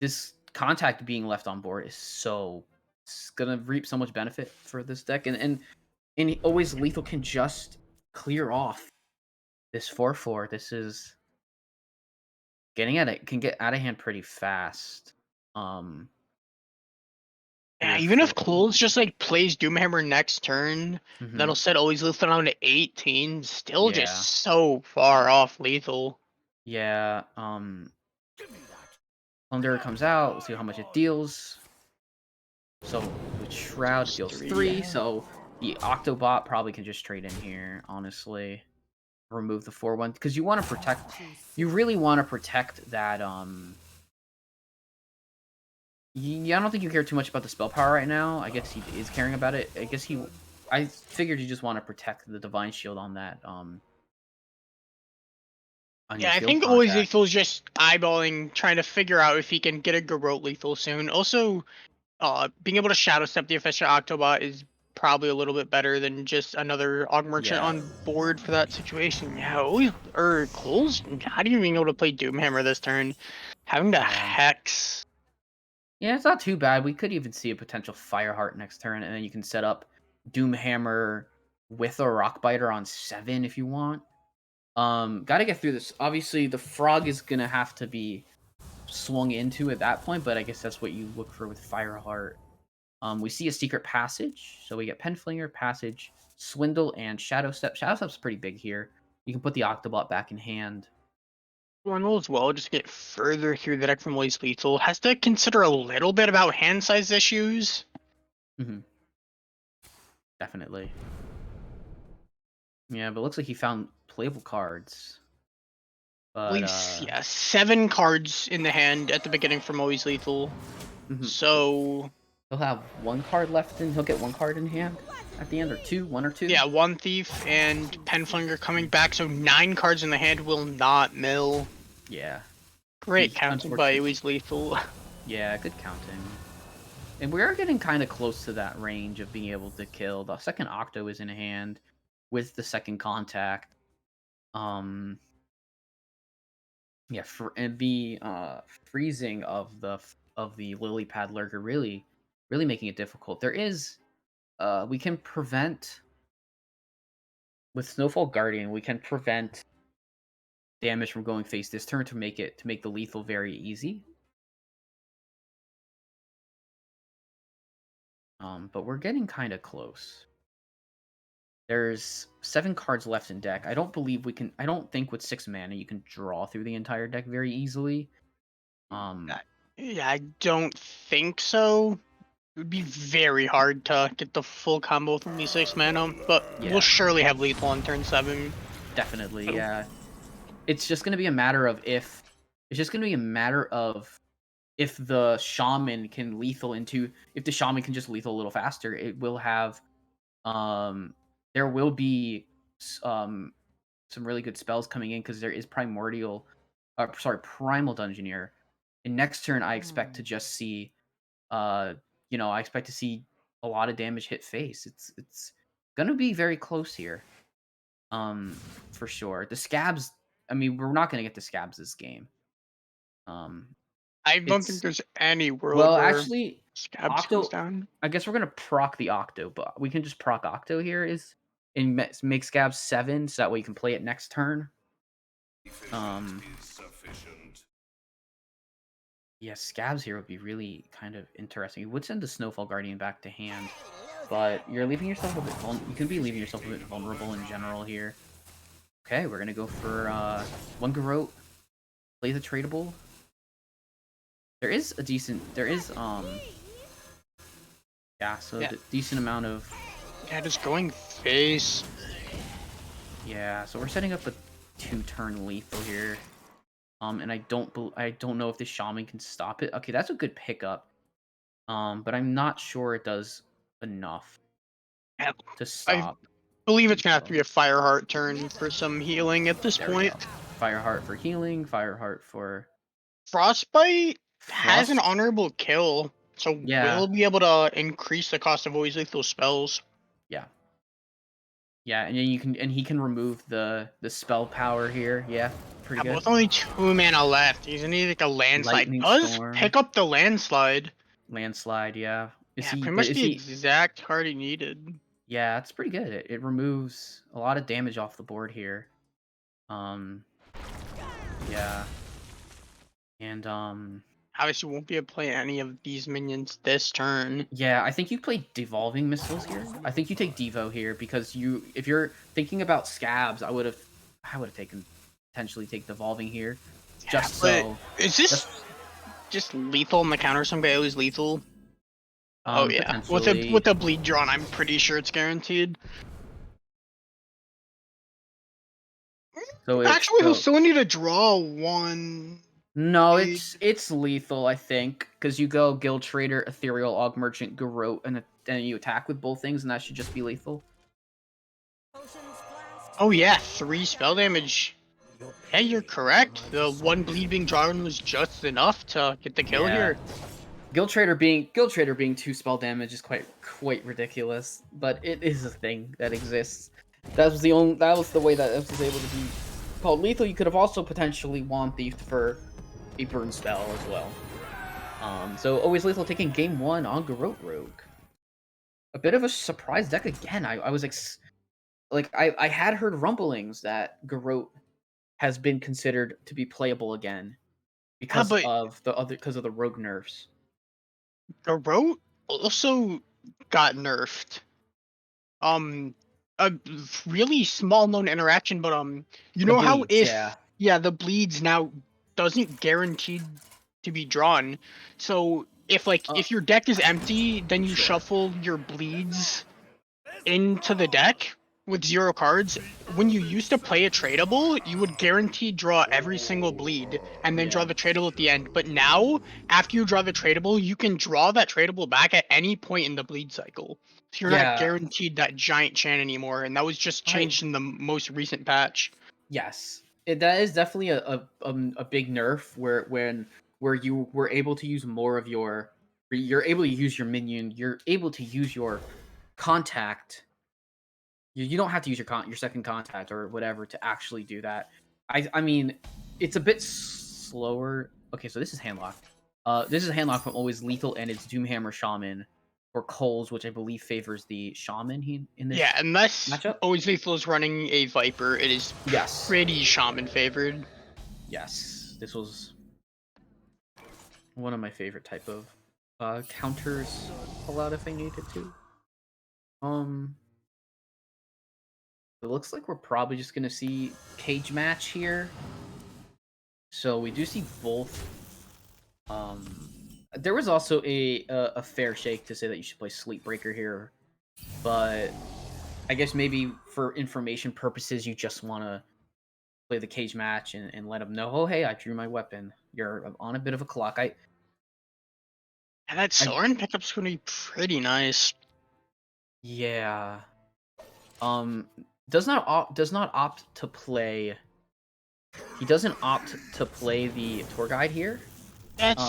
This Contact being left on board is it's gonna reap so much benefit for this deck, and Always Lethal can just clear off this 4/4. This is can get out of hand pretty fast. Yeah, even if Coles just like plays Doomhammer next turn, that'll set Always Lethal down to 18. Still just so far off Lethal. Yeah. Plunder comes out. We'll see how much it deals. So with Shroud deals 3. So the Octobot probably can just trade in here. Honestly, remove the 4/1 because you want to protect. You really want to protect that. Yeah, I don't think you care too much about the spell power right now. I guess he is caring about it. I figured you just want to protect the Divine Shield on that. Yeah, I think Always Lethal is just eyeballing, trying to figure out if he can get a Garrote Lethal soon. Also, being able to Shadow Step the Efficient Octobot is probably a little bit better than just another Aug Merchant on board for that situation. Yeah, Coles not even being able to play Doomhammer this turn, having to Hex. Yeah, it's not too bad. We could even see a potential Fireheart next turn, and then you can set up Doomhammer with a Rock Biter on 7 if you want. Gotta get through this. Obviously, the Frog is gonna have to be swung into at that point, but I guess that's what you look for with Fireheart. We see a Secret Passage, so we get Penflinger, Passage, Swindle, and Shadow Step. Shadow Step's pretty big here. You can put the Octobot back in hand. Swindle as well, just get further through the deck from Always Lethal. Has to consider a little bit about hand size issues. Definitely. Yeah, but it looks like he found playable cards. At But, least, yeah, 7 cards in the hand at the beginning from Always Lethal. So he'll have 1 card left, and he'll get 1 card in hand at the end, or 2, 1 or 2. yeah, 1 Thief and Penflinger coming back, so 9 cards in the hand will not mill. Yeah. Great counting by Unfortunately. Always Lethal. Yeah, good counting. And we are getting kind of close to that range of being able to kill. The second Octo is in hand with the second contact. Yeah, and the freezing of the Lily Pad Lurker really making it difficult. There is we can prevent with Snowfall Guardian, we can prevent damage from going face this turn to make the lethal very easy. But we're getting kind of close. There's 7 cards left in deck. I don't think with 6 mana you can draw through the entire deck very easily. Yeah, I don't think so. It would be very hard to get the full combo with only 6 mana, but Yeah. we'll surely have lethal on turn 7. Definitely, yeah. It's just going to be a matter of if the shaman can lethal into, if the shaman can just lethal a little faster, it will have there will be some really good spells coming in, because there is Primal Dungeoneer. And next turn I expect to just see I expect to see a lot of damage hit face. It's gonna be very close here. For sure. The scabs, I mean, we're not gonna get the scabs this game. I don't think there's any world Well, where actually, Scabs Octo, goes down. I guess we're gonna proc the Octo, but we can just proc Octo here and make Scabs 7, so that way you can play it next turn. Yeah, Scabs here would be really kind of interesting. You would send the Snowfall Guardian back to hand, but you're leaving yourself a bit you could be leaving yourself a bit vulnerable in general here. Okay, we're gonna go for 1 Garrote, play the tradable. There is a decent decent amount of, Yeah, just going face. yeah, so we're setting up a 2-turn lethal here. And I don't know if the shaman can stop it. Okay, that's a good pickup. But I'm not sure it does enough Yeah, to stop. I believe it's gonna have to be a Fireheart turn for some healing at this There we point. go. Fireheart for healing, Fireheart for Frostbite has an Frost. honorable kill, so Yeah. we'll be able to increase the cost of always lethal spells. Yeah, and then he can remove the spell power here. Yeah, pretty Yeah, good. with only 2 mana left, he's gonna need like a landslide. Lightning Does Storm. pick up the landslide. Landslide, yeah. Pretty much the exact card he needed. Yeah, it's pretty good. It removes a lot of damage off the board here. Yeah. And Obviously, won't be able to play any of these minions this turn. yeah, I think you play Devolving Missiles here. I think you take Devo here, because if you're thinking about Scabs, I would have potentially take Devolving here. Just but so. Is this just lethal on the counter? Some guy always lethal. Oh yeah, with a bleed drawn, I'm pretty sure it's guaranteed. So Actually, he'll still need to draw 1. No, bleed. it's lethal, I think, because you go Guild Trader, Ethereal Og Merchant, Garrote, and then you attack with both things, and that should just be lethal. Oh yeah, 3 spell damage. Yeah, you're correct. The 1 bleed being drawn was just enough to get the kill Yeah. here. Guild Trader being 2 spell damage is quite ridiculous, but it is a thing that exists. That was the way that it was able to be called lethal. You could have also potentially wand thief for a burn spell as well. So always lethal taking game 1 on Garrote Rogue. A bit of a surprise deck again. I was like I had heard rumblings that Garrote has been considered to be playable again because but of the rogue nerfs. Garrote also got nerfed. A really small known interaction, but you The know how bleeds, if yeah. the bleeds now doesn't guaranteed to be drawn. So if your deck is empty, then you shuffle your bleeds into the deck with 0 cards. When you used to play a tradable, you would guaranteed draw every single bleed and then draw Yeah. the tradable at the end. But now, after you draw the tradable, you can draw that tradable back at any point in the bleed cycle. So you're Yeah. not guaranteed that giant chant anymore, and that was just changed in the most recent patch. Yes, that is definitely a big nerf where you were able to use more of you're able to use your minion, you're able to use your contact. You don't have to use your second contact or whatever to actually do that. I mean, it's a bit slower. Okay, so this is Handlock. This is Handlock from Always Lethal, and it's Doomhammer Shaman or Coles, which I believe favors the Shaman in this. Yeah, unless matchup? Always Lethal is running a Viper, it is Yes. pretty Shaman favored. Yes, this was one of my favorite type of counters. Pull out if I needed to. It looks like we're probably just gonna see cage match here. So we do see both. There was also a fair shake to say that you should play Sleepbreaker here, but I guess maybe for information purposes, you just want to play the cage match and let them know, oh hey, I drew my weapon. You're on a bit of a clock. And that Soren pickup's gonna be pretty nice. Yeah. Does not opt to play. He doesn't opt to play the tour guide here. That's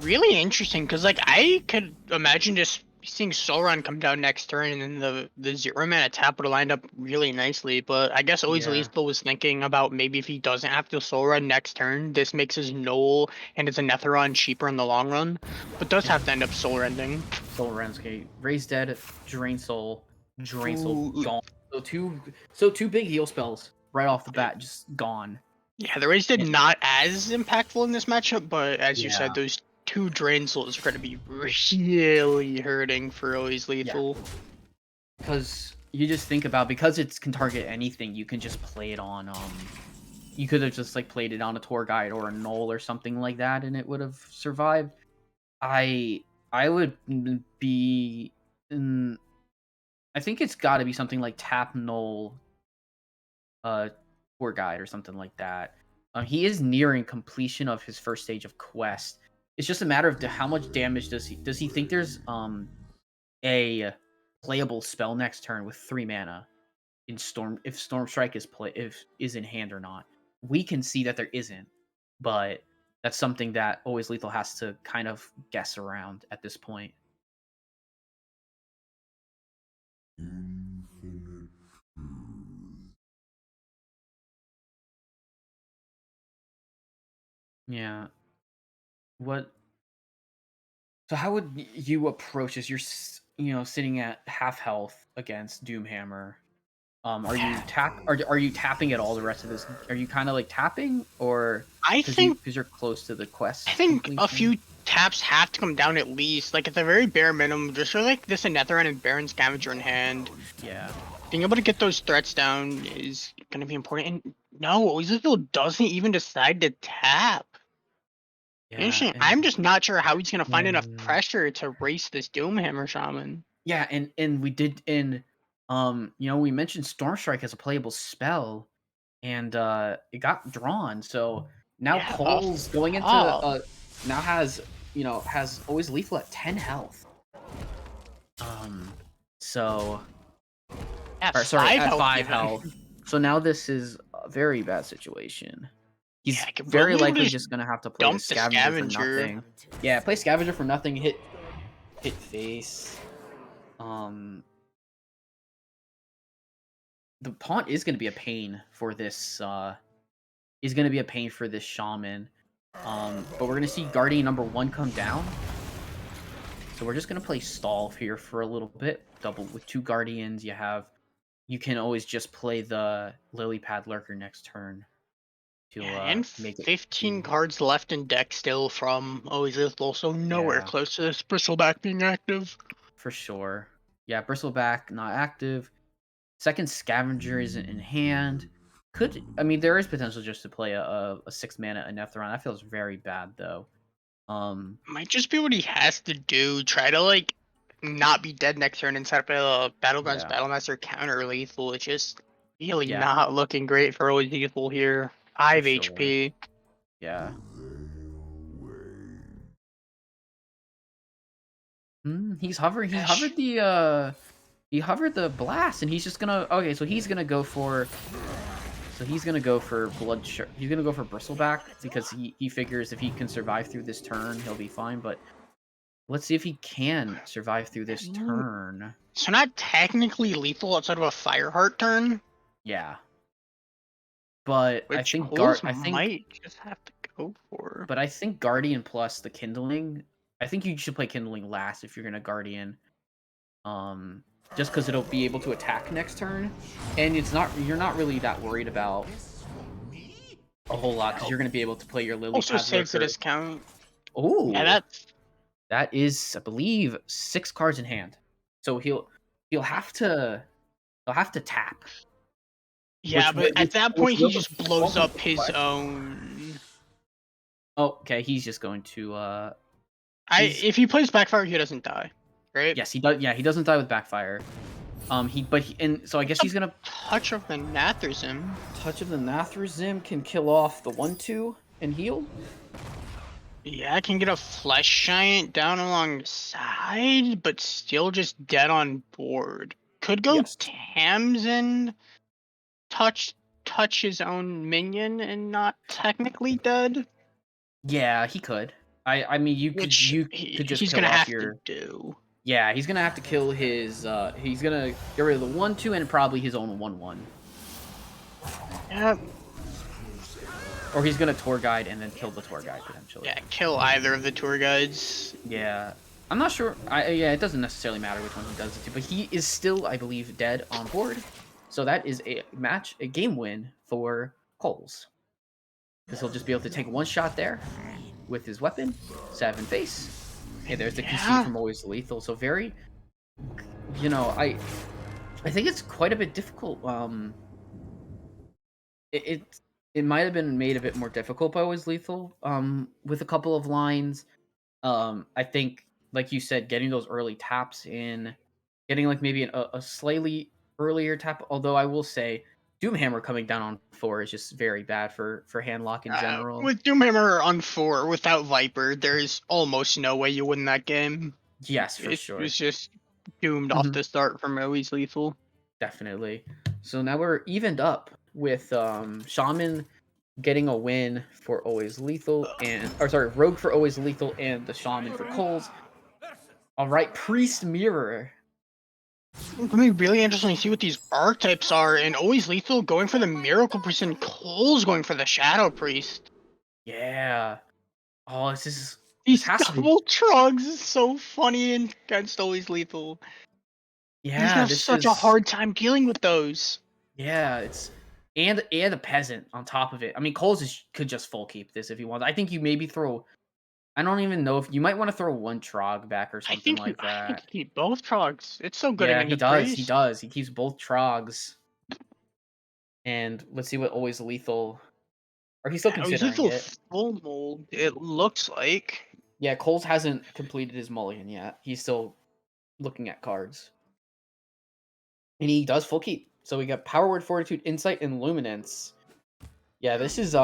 really interesting because like I could imagine just seeing Sauron come down next turn and then the 0 mana tap would have lined up really nicely. But I guess Always Lethal was thinking about maybe if he doesn't have to Soul Run next turn, this makes his Knoll and his Anetheron cheaper in the long run, but does have to end up Soul Rending. Soul Rends, okay. Raise Dead, Drain Soul, gone. So two big heal spells right off the bat, just gone. Yeah, the Raise Dead not as impactful in this matchup, but as you said, those 2 Drain Souls are going to be really hurting for Always Lethal. Because you just think about, because it can target anything, you can just play it on, you could have just like played it on a tour guide or a Knoll or something like that and it would have survived. I would be, I think it's got to be something like tap Knoll, tour guide or something like that. He is nearing completion of his first stage of quest. It's just a matter of how much damage does he think there's a playable spell next turn with 3 mana in Storm, if Storm Strike is in hand or not. We can see that there isn't, but that's something that Always Lethal has to kind of guess around at this point. Yeah. So how would you approach this? You're sitting at half health against Doomhammer. Are you tapping at all the rest of this? Are you kind of like tapping, or I think because you're close to the quest? I think completion? a few taps have to come down at least, like at the very bare minimum, just for like this Anetheron and Baron Scavenger in hand. Yeah. Being able to get those threats down is going to be important. And no, Always Lethal doesn't even decide to tap. Yeah, Interesting. I'm just not sure how he's going to find enough pressure to race this Doomhammer Shaman. Yeah, and we did we mentioned Storm Strike as a playable spell, and it got drawn. So now Cole's going into now has Always Lethal at 10 health. So at 5 health. So now this is a very bad situation. He's very likely just gonna have to play the Scavenger for nothing. Yeah, play Scavenger for nothing. Hit face. The taunt is gonna be a pain for this. Is gonna be a pain for this Shaman. But we're gonna see Guardian number 1 come down. So we're just gonna play stall here for a little bit. Double with 2 Guardians. You have you can always just play the Lily Pad Lurker next turn to And make it 15 do- cards left in deck still from Always Lethal, so nowhere Yeah. close to this Bristleback being active. for sure. Yeah, Bristleback not active. Second Scavenger isn't in hand. I mean there is potential just to play a 6-mana Anethron. That feels very bad though. Might just be what he has to do. Try to like not be dead next turn and set up a Battlegrounds Yeah. Battlemaster counter lethal. It's just really Yeah. not looking great for Always Lethal here. 5 sure. HP. Yeah. He's hovering. He hovered the he hovered the blast, and he's just gonna. Okay, so he's gonna go for. So he's gonna go for blood. He's gonna go for Bristleback because he figures if he can survive through this turn, he'll be fine. But let's see if he can survive through this turn. So not technically lethal outside of a Fireheart turn. Yeah. But Which I think Holes I think might just have to go for. But I think Guardian plus the Kindling. I think you should play Kindling last if you're gonna Guardian. Just because it'll be able to attack next turn, and you're not really that worried about a whole lot because you're gonna be able to play your Lily Also Pad saves the Lurker. discount. Oh, Yeah, that is, I believe, 6 cards in hand. So he'll have to tap. yeah, but at that point he just blows up his What? own. Oh, okay, he's just going to If he plays Backfire, he doesn't die, right? yes, he does. Yeah, he doesn't die with Backfire. So I guess he's gonna Touch of the Nathrazim. Touch of the Nathrazim can kill off the 1/2 and heal. Yeah, I can get a Flesh Giant down alongside, but still just dead on board. Could go Yes. Tamsin, touch his own minion and not technically dead. Yeah, he could. I mean, you could Which you could just he's kill gonna off have your. to do. Yeah, he's gonna have to kill his. He's gonna get rid of the 1/2 and probably his own 1/1. Yeah, Or he's gonna tour guide and then kill the tour guide potentially. yeah, kill either of the tour guides. Yeah. I'm not sure. Yeah, it doesn't necessarily matter which one he does it to, but he is still, I believe, dead on board. So that is a game win for Coles. Because he'll just be able to take one shot there with his weapon, 7 face. Hey, there's the conceit from Always Lethal. So very, I think it's quite a bit difficult. It might have been made a bit more difficult by Always Lethal. With a couple of lines. I think, like you said, getting those early taps in, getting like maybe a slightly earlier tap. Although I will say, Doomhammer coming down on 4 is just very bad for handlock in general. With Doomhammer on 4 without Viper, there's almost no way you win that game. Yes, for sure. It's just doomed off the start from Always Lethal. Definitely. So now we're evened up with Shaman getting a win for Always Lethal Rogue for Always Lethal and the Shaman for Coles. All right, Priest Mirror. It's gonna be really interesting to see what these archetypes are, and Always Lethal going for the Miracle Priest and Cole's going for the Shadow Priest. Yeah. Oh, These has to be- double trogs is so funny against Always Lethal. He's gonna have such a hard time dealing with those. Yeah, it's and a peasant on top of it. I mean, Coles could just full keep this if he wants. I think you maybe throw. I don't even know if you might want to throw 1 Trog back or something like I that. think you keep both trogs. It's so good Yeah, against he the does. Priest. He does. He keeps both Trogs. And let's see what Always Lethal. Or he's still Always considering Lethal it. full mold. It looks like. Yeah, Coles hasn't completed his mulligan yet. He's still looking at cards. And he does full keep. So we got Power Word, Fortitude, Insight, and Luminance. Yeah, this is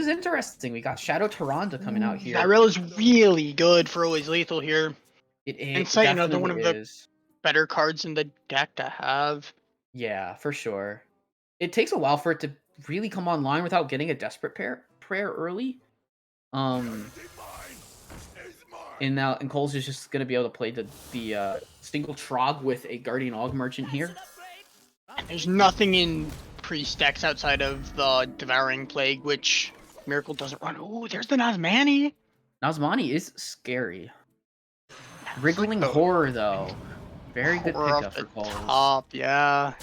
interesting. We got Shadow Tyrande coming out here. Tyrell is really good for Always Lethal here. Insight, another one of the better cards in the deck to have. Yeah, for sure. It takes a while for it to really come online without getting a Desperate Prayer early. And Coles is just gonna be able to play the single Trog with a Guardian Og Merchant here. There's nothing in Priest decks outside of the Devouring Plague, which Miracle doesn't run. Oh, there's the Nazmani is scary. Wriggling Horror, though. Very good We're pickup off for the Coles. top, yeah.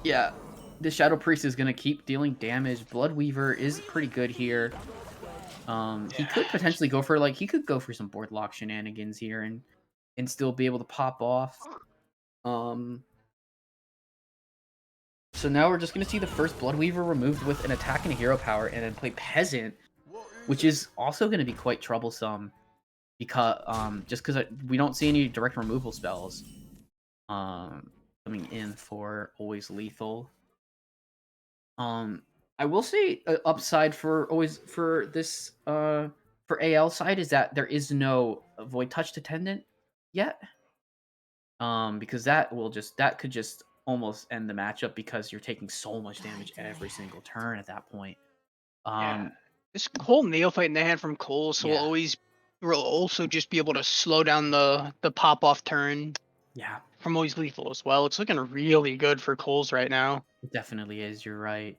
Yeah, the Shadow Priest is gonna keep dealing damage. Bloodweaver is pretty good here. He could potentially go for he could go for some board lock shenanigans here and still be able to pop off. So now we're just gonna see the first Bloodweaver removed with an attack and a hero power, and then play Peasant, which is also gonna be quite troublesome because just because we don't see any direct removal spells coming in for Always Lethal. I will say upside for this for AL side is that there is no Void Touch Attendant yet. Because that could just almost end the matchup because you're taking so much damage every single turn at that point. Yeah. This whole Neophyte in the hand from Coles Yeah. will also just be able to slow down the pop off turn Yeah, from Always Lethal as well. It's looking really good for Coles right now. it definitely is. You're right.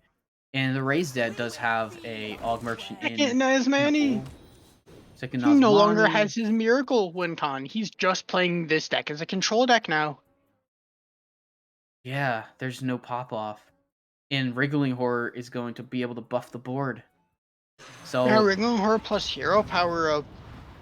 And the Raised Dead does have a Aug Merchant in. Second Nazmani. Second He no longer Nazmani. has his Miracle win con. He's just playing this deck as a control deck now. Yeah, there's no pop off. And Wriggling Horror is going to be able to buff the board. So Yeah, Wriggling Horror plus Hero Power up.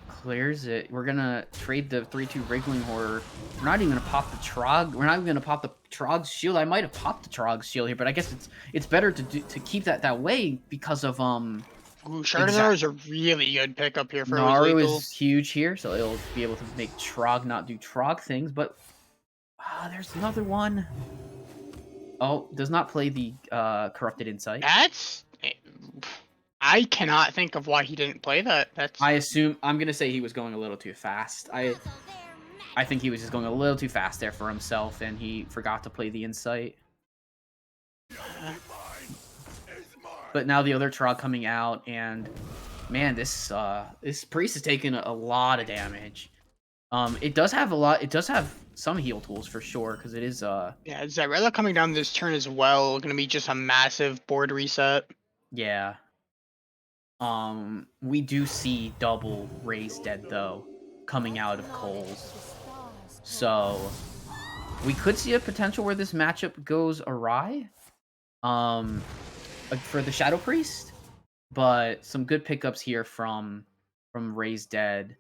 clears it. We're gonna trade the 3/2 Wriggling Horror. We're not even gonna pop the Trog. We're not even gonna pop the Trog's shield. I might have popped the Trog's shield here, but I guess it's better to keep that way because of Ooh, Shardanar is a really good pickup here for Naru Always Lethal. is huge here, so it'll be able to make Trog not do Trog things. But there's another one. Oh, does not play the Corrupted Insight. I cannot think of why he didn't play that. I'm gonna say he was going a little too fast. I think he was just going a little too fast there for himself, and he forgot to play the Insight. But now the other Trog coming out, and man, this priest is taking a lot of damage. It does have some heal tools for sure, because it is Yeah, Zarella coming down this turn as well, gonna be just a massive board reset. Yeah. We do see double Raised Dead though coming out of Coles, so we could see a potential where this matchup goes awry. For the Shadow Priest, but some good pickups here from Raised Dead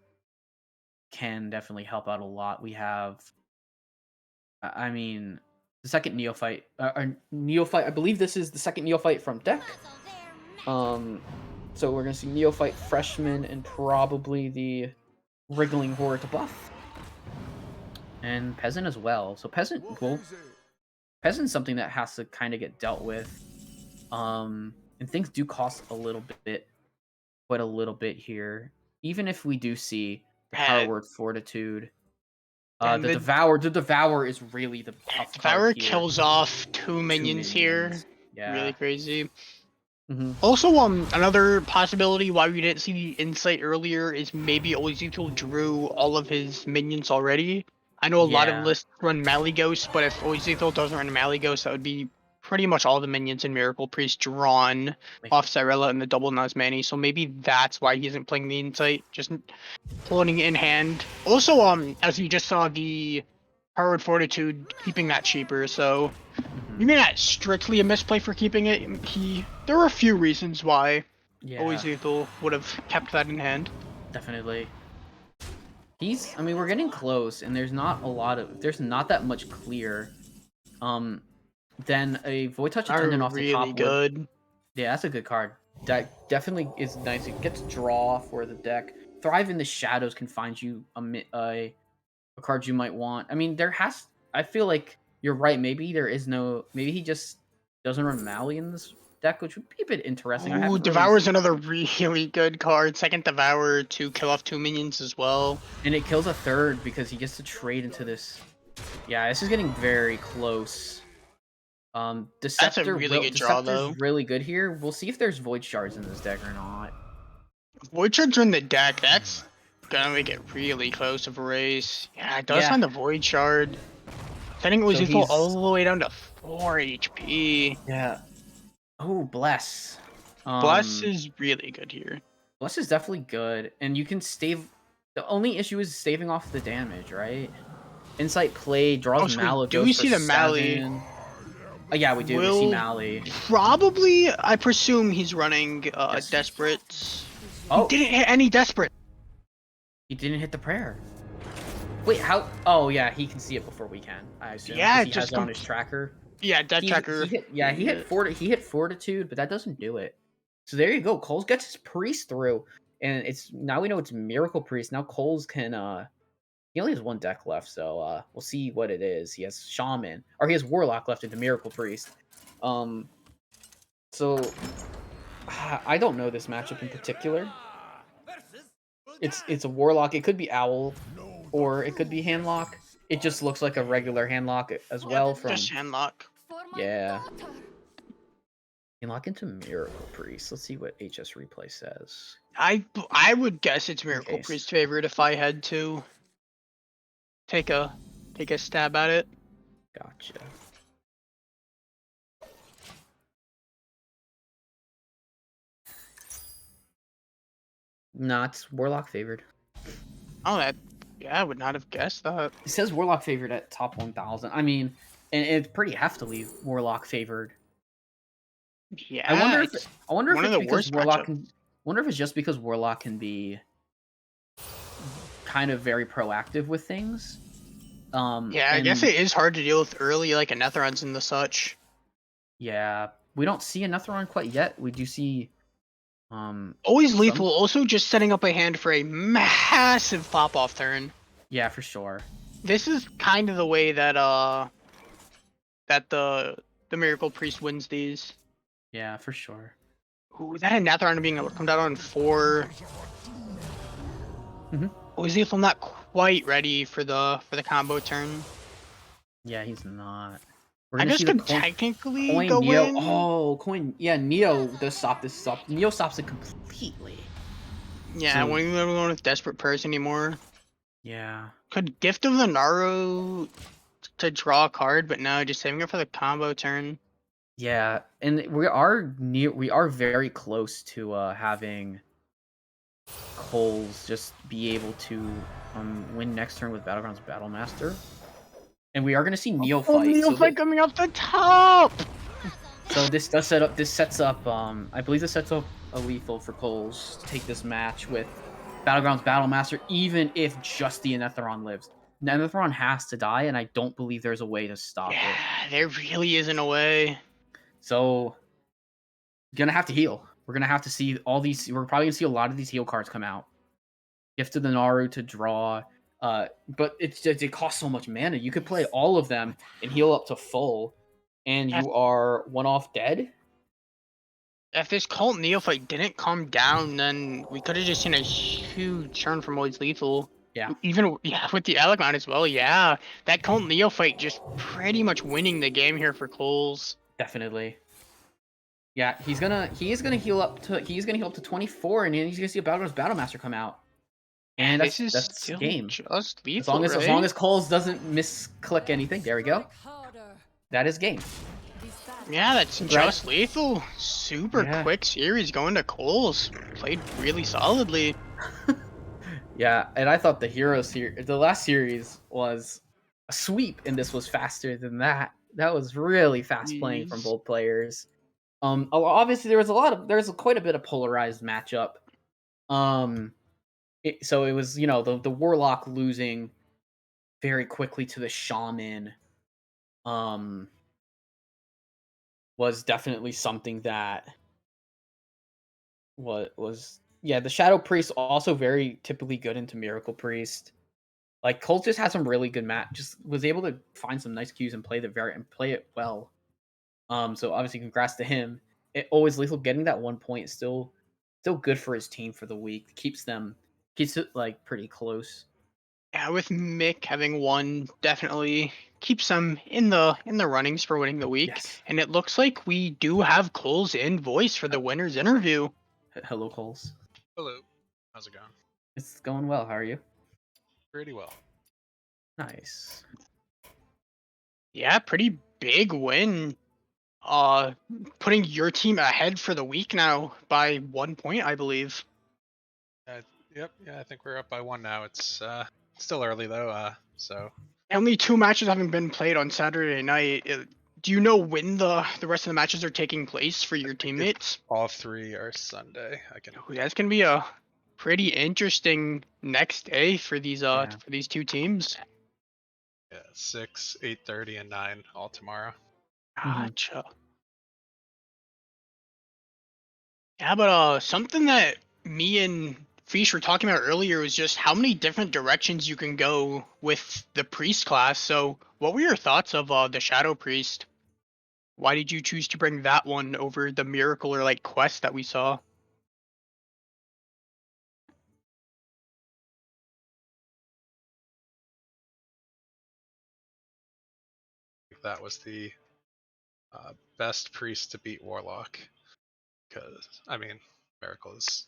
can definitely help out a lot. We have, I mean, the second Neophyte, Neophyte. I believe this is the second Neophyte from deck. So we're gonna see Neophyte, Freshman, and probably the Wriggling Horror to buff, and Peasant as well. So Peasant's something that has to kind of get dealt with. And things do cost a little bit, quite a little bit here. Even if we do see the Power Word Fortitude, the Devour is really the tough Devour card here. kills off two minions here. Yeah. Really crazy. Mm-hmm. Also, another possibility why we didn't see the Insight earlier is maybe Always Lethal drew all of his minions already. I know a lot of lists run Malygos, but if Always Lethal doesn't run Malygos, that would be pretty much all the minions in Miracle Priest drawn off Cyrella and the double Nazmani, so maybe that's why he isn't playing the Insight, just holding it in hand. Also, as you just saw, the Powered Fortitude keeping that cheaper, so maybe not strictly a misplay for keeping it. There were a few reasons why Always Lethal would have kept that in hand. Definitely. I mean, we're getting close, and there's not that much clear. Then a Void Touch Attendant off the top. Really good. Yeah, that's a good card. That definitely is nice. It gets draw for the deck. Thrive in the Shadows can find you a card you might want. I mean, I feel like you're right. Maybe he just doesn't run Mali in this deck, which would be a bit interesting. Ooh, Devour is another really good card. Second Devour to kill off two minions as well. And it kills a third because he gets to trade into this. Yeah, this is getting very close. Deceptor, that's a really good draw, though. Really good here. We'll see if there's Void Shards in this deck or not. Void Shards are in the deck. That's gonna make it really close of a race. Yeah, it does find the Void Shard. Sending Always Lethal all the way down to 4 HP. Yeah. Oh, Bless. Bless is really good here. Bless is definitely good, and you can stave. The only issue is staving off the damage, right? Insight play draws so Mallow. do goes we for see the Mally? 7. Oh, yeah, we do. We see Will Mally. Probably, I presume he's running Yes. Desperates. Oh, He didn't hit any Desperate. he didn't hit the prayer. Wait, how? Oh, yeah, he can see it before we can, I assume. Yeah, 'cause he just has it on his tracker. Yeah, Dead Tracker. He hit Fortitude, but that doesn't do it. So there you go. Coles gets his Priest through, and it's now we know it's Miracle Priest. Now Coles can he only has one deck left, so we'll see what it is. He has Shaman, or he has Warlock left into Miracle Priest. So I don't know this matchup in particular. It's a Warlock. It could be Owl, or it could be Handlock. It just looks like a regular Handlock as well. From Just Handlock. yeah. Handlock into Miracle Priest. Let's see what HS Replay says. I would guess it's Miracle Okay. Priest's favorite if I had to take a stab at it. Gotcha. Nah, it's Warlock favored. Oh, I would not have guessed that. It says Warlock favored at top 1,000. I mean, and it's pretty heftily Warlock favored. Yeah, I wonder if it's it's one of the because worst Warlock matchups. can. Wonder if it's just because Warlock can be kind of very proactive with things. Yeah, I guess and- it is hard to deal with early, like Anetherons and the such. Yeah, we don't see a Netheron quite yet. We do see. Always lethal. Also, just setting up a hand for a massive pop-off turn. Yeah, for sure. This is kind of the way that the Miracle Priest wins these. Yeah, for sure. Ooh, that Anetheron being able to come down on 4. Mhm. Always lethal not quite ready for the combo turn. Yeah, he's not. We're I gonna guess see the could coin, technically coin go Neo. in. Oh, coin. Yeah, Neo does stop this. Neo stops it completely. Yeah, so- I won't even going with Desperate Purse anymore. Yeah. Could Gift of the Naru to draw a card, but no, just saving it for the combo turn. Yeah, and we are very close to having Coles just be able to win next turn with Battlegrounds Battlemaster. And we are going to see Neophyte. Oh, Neophyte coming up the top! So this sets up I believe this sets up a lethal for Coles to take this match with Battlegrounds Battlemaster, even if just the Anetheron lives. Anetheron has to die, and I don't believe there's a way to stop it. Yeah, there really isn't a way. So, gonna have to heal. We're gonna have to see all these. We're probably gonna see a lot of these heal cards come out. Gift of the Naru to draw, but it costs so much mana. You could play all of them and heal up to full, and you are one off dead. If this Cult Neophyte didn't come down, then we could have just seen a huge turn from Always Lethal. Yeah. Even with the Alakon as well, yeah. That Cult Neophyte just pretty much winning the game here for Coles. Definitely. Yeah, he is gonna heal up to 24, and then he's gonna see a Battlegrounds Battlemaster come out. And this is that's still game. just lethal, As long as Coles doesn't misclick anything, there we go. That is game. Yeah, that's just lethal. Super Yeah. quick series going to Coles. Played really solidly. Yeah, and I thought the last series was a sweep, and this was faster than that. That was really fast playing from Jeez. both players. Obviously there's quite a bit of polarized matchup. So it was, the Warlock losing very quickly to the Shaman. Was definitely something that the Shadow Priest also very typically good into Miracle Priest. Like Colt just had some really good just was able to find some nice cues and play it well. So obviously congrats to him. Always Lethal getting that 1 point is still good for his team for the week. Keeps it like pretty close. Yeah, with Mick having won, definitely keeps them in the runnings for winning the week. Yes. And it looks like we do have Cole's in voice for the winner's interview. Hello, Coles. Hello. How's it going? It's going well. How are you? Pretty well. Nice. Yeah, pretty big win. Putting your team ahead for the week now by 1 point, I believe. Yep. Yeah, I think we're up by 1 now. It's still early though. So Only 2 matches having been played on Saturday night. Do you know when the rest of the matches are taking place for your teammates? All 3 are Sunday. I can. Ooh, that's gonna be a pretty interesting next day for these Yeah. 2 teams. Yeah, 6, 8:30, and 9 all tomorrow. Gotcha. Yeah, but something that me and Fish were talking about earlier was just how many different directions you can go with the priest class. So, what were your thoughts of the Shadow Priest? Why did you choose to bring that one over the Miracle or like quest that we saw? That was the best priest to beat Warlock. Because, I mean, Miracle is.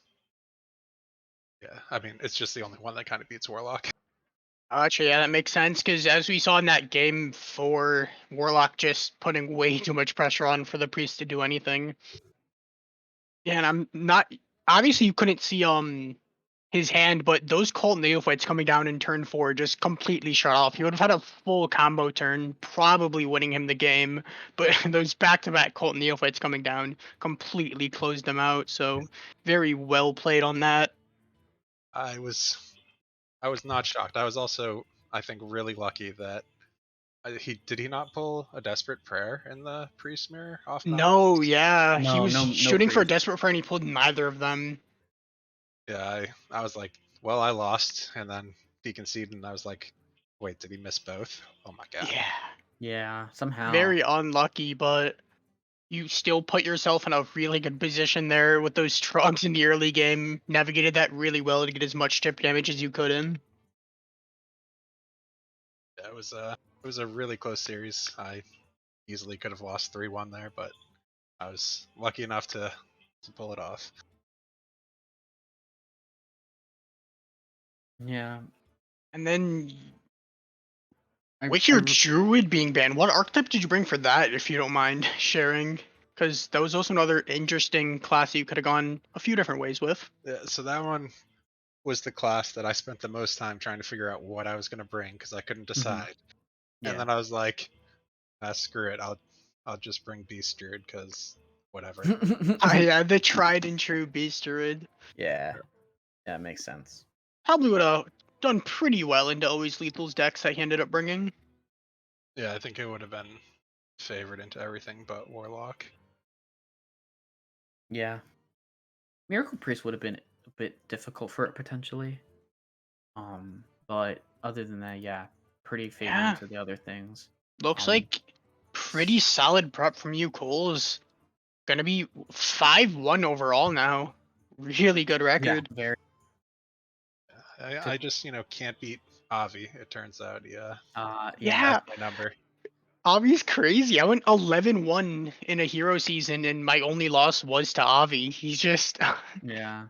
Yeah, I mean, it's just the only one that kind of beats Warlock. Gotcha, yeah, that makes sense, because as we saw in that game 4, Warlock just putting way too much pressure on for the priest to do anything. Yeah, and I'm not obviously you couldn't see his hand, but those Cult Neophytes coming down in turn 4 just completely shut off. He would have had a full combo turn, probably winning him the game, but those back-to-back Cult Neophytes coming down completely closed them out, so very well played on that. I was not shocked. I was also, I think, really lucky that did he not pull a desperate prayer in the priest mirror off balance? No, yeah, he No, was no shooting for a priest. desperate prayer and he pulled neither of them. Yeah, I was like, well, I lost, and then he conceded, and I was like, wait, did he miss both? Oh my god. Yeah, Yeah, somehow. very unlucky, but you still put yourself in a really good position there with those Trogs in the early game. Navigated that really well to get as much chip damage as you could in. Yeah, it was a really close series. I easily could have lost 3-1 there, but I was lucky enough to pull it off. Yeah. And then I- with I your re- Druid being banned, what archetype did you bring for that, if you don't mind sharing? Because that was also another interesting class you could have gone a few different ways with. Yeah, so that one was the class that I spent the most time trying to figure out what I was going to bring because I couldn't decide. yeah. And then I was like, screw it, I'll just bring Beast Druid because whatever. Yeah, the tried and true Beast Druid. Yeah. Yeah, it makes sense. Probably would have done pretty well into Always Lethal's decks that he ended up bringing. Yeah, I think it would have been favored into everything but Warlock. Yeah. Miracle Priest would have been a bit difficult for it potentially. But other than that, yeah, pretty favored Yeah. into the other things. Looks like pretty solid prep from you, Cole. Is gonna be 5-1 overall now. Really good record. Yeah, very. I just can't beat Avi. It turns out, yeah. Yeah. That's my number. Avi's crazy. I went 11-1 in a hero season, and my only loss was to Avi. He's just Yeah.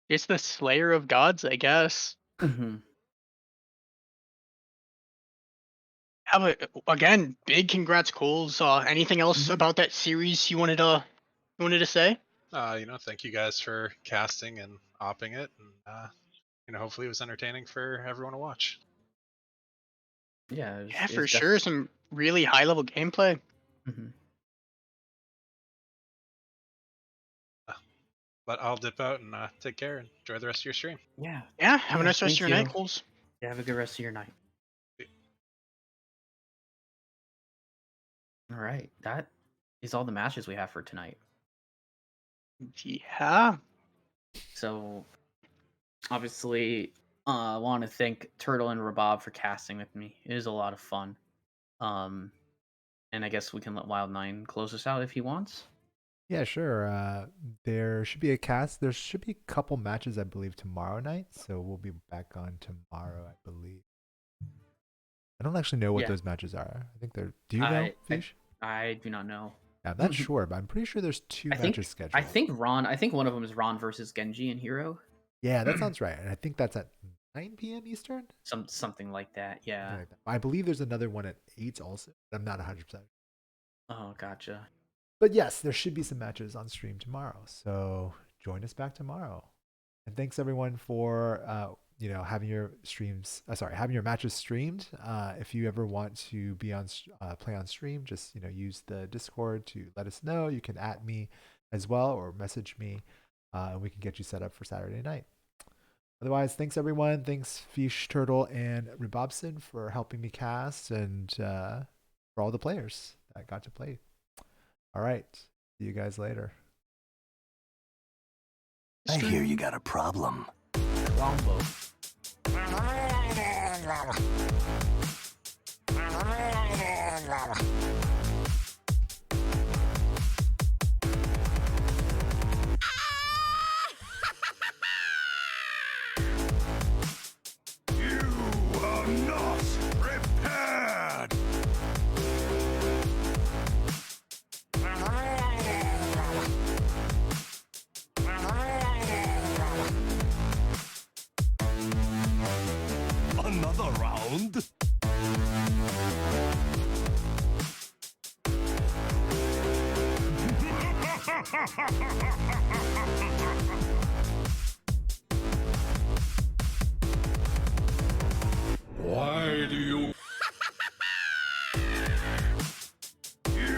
it's the Slayer of Gods, I guess. Mm-hmm. Yeah, but again, big congrats, Coles. Anything else about that series you wanted to say? Thank you guys for casting and opping it, and hopefully it was entertaining for everyone to watch. Yeah. Yeah, for sure. Some really high level gameplay. Mm-hmm. But I'll dip out and take care and enjoy the rest of your stream. Yeah. Yeah, have a Yeah, nice rest of thank your night, you. Coles. Yeah, have a good rest of your night. All right, that is all the matches we have for tonight. Yeah. So, obviously, I want to thank Turtle and Rabob for casting with me. It is a lot of fun. And I guess we can let Wild9 close us out if he wants. Yeah, sure. There should be a cast. There should be a couple matches, I believe, tomorrow night. So we'll be back on tomorrow, I believe. I don't actually know what Yeah. those matches are. I think they're. Do you know, Fish? I do not know. Yeah, I'm not sure, but I'm pretty sure there's two I think matches scheduled. I think one of them is Ron versus Genji in Hero. Yeah, that sounds right. And I think that's at 9 p.m. Eastern. Something like that. Yeah. Something like that. I believe there's another one at 8 also. I'm not 100%. Oh, gotcha. But yes, there should be some matches on stream tomorrow. So join us back tomorrow. And thanks everyone for having your having your matches streamed. If you ever want to be on play on stream, just use the Discord to let us know. You can @ me as well or message me, and we can get you set up for Saturday night. Otherwise, thanks everyone. Thanks Fish Turtle and Ribobson for helping me cast, and for all the players that got to play. All right, see you guys later. I hear you got a problem. Wombo. You are not prepared. Another round? Why do you? You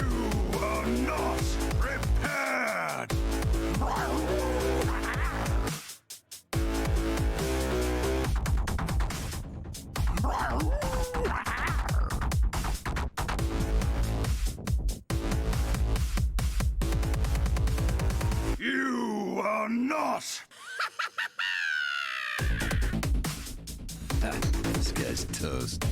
are not prepared. You are not. This guy's toast.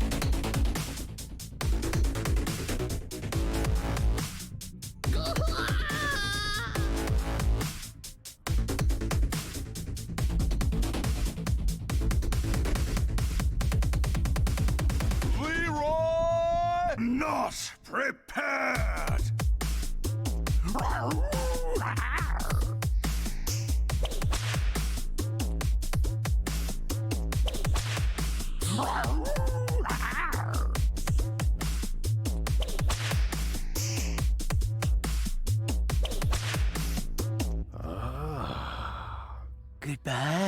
Leroy! Not prepared! Goodbye.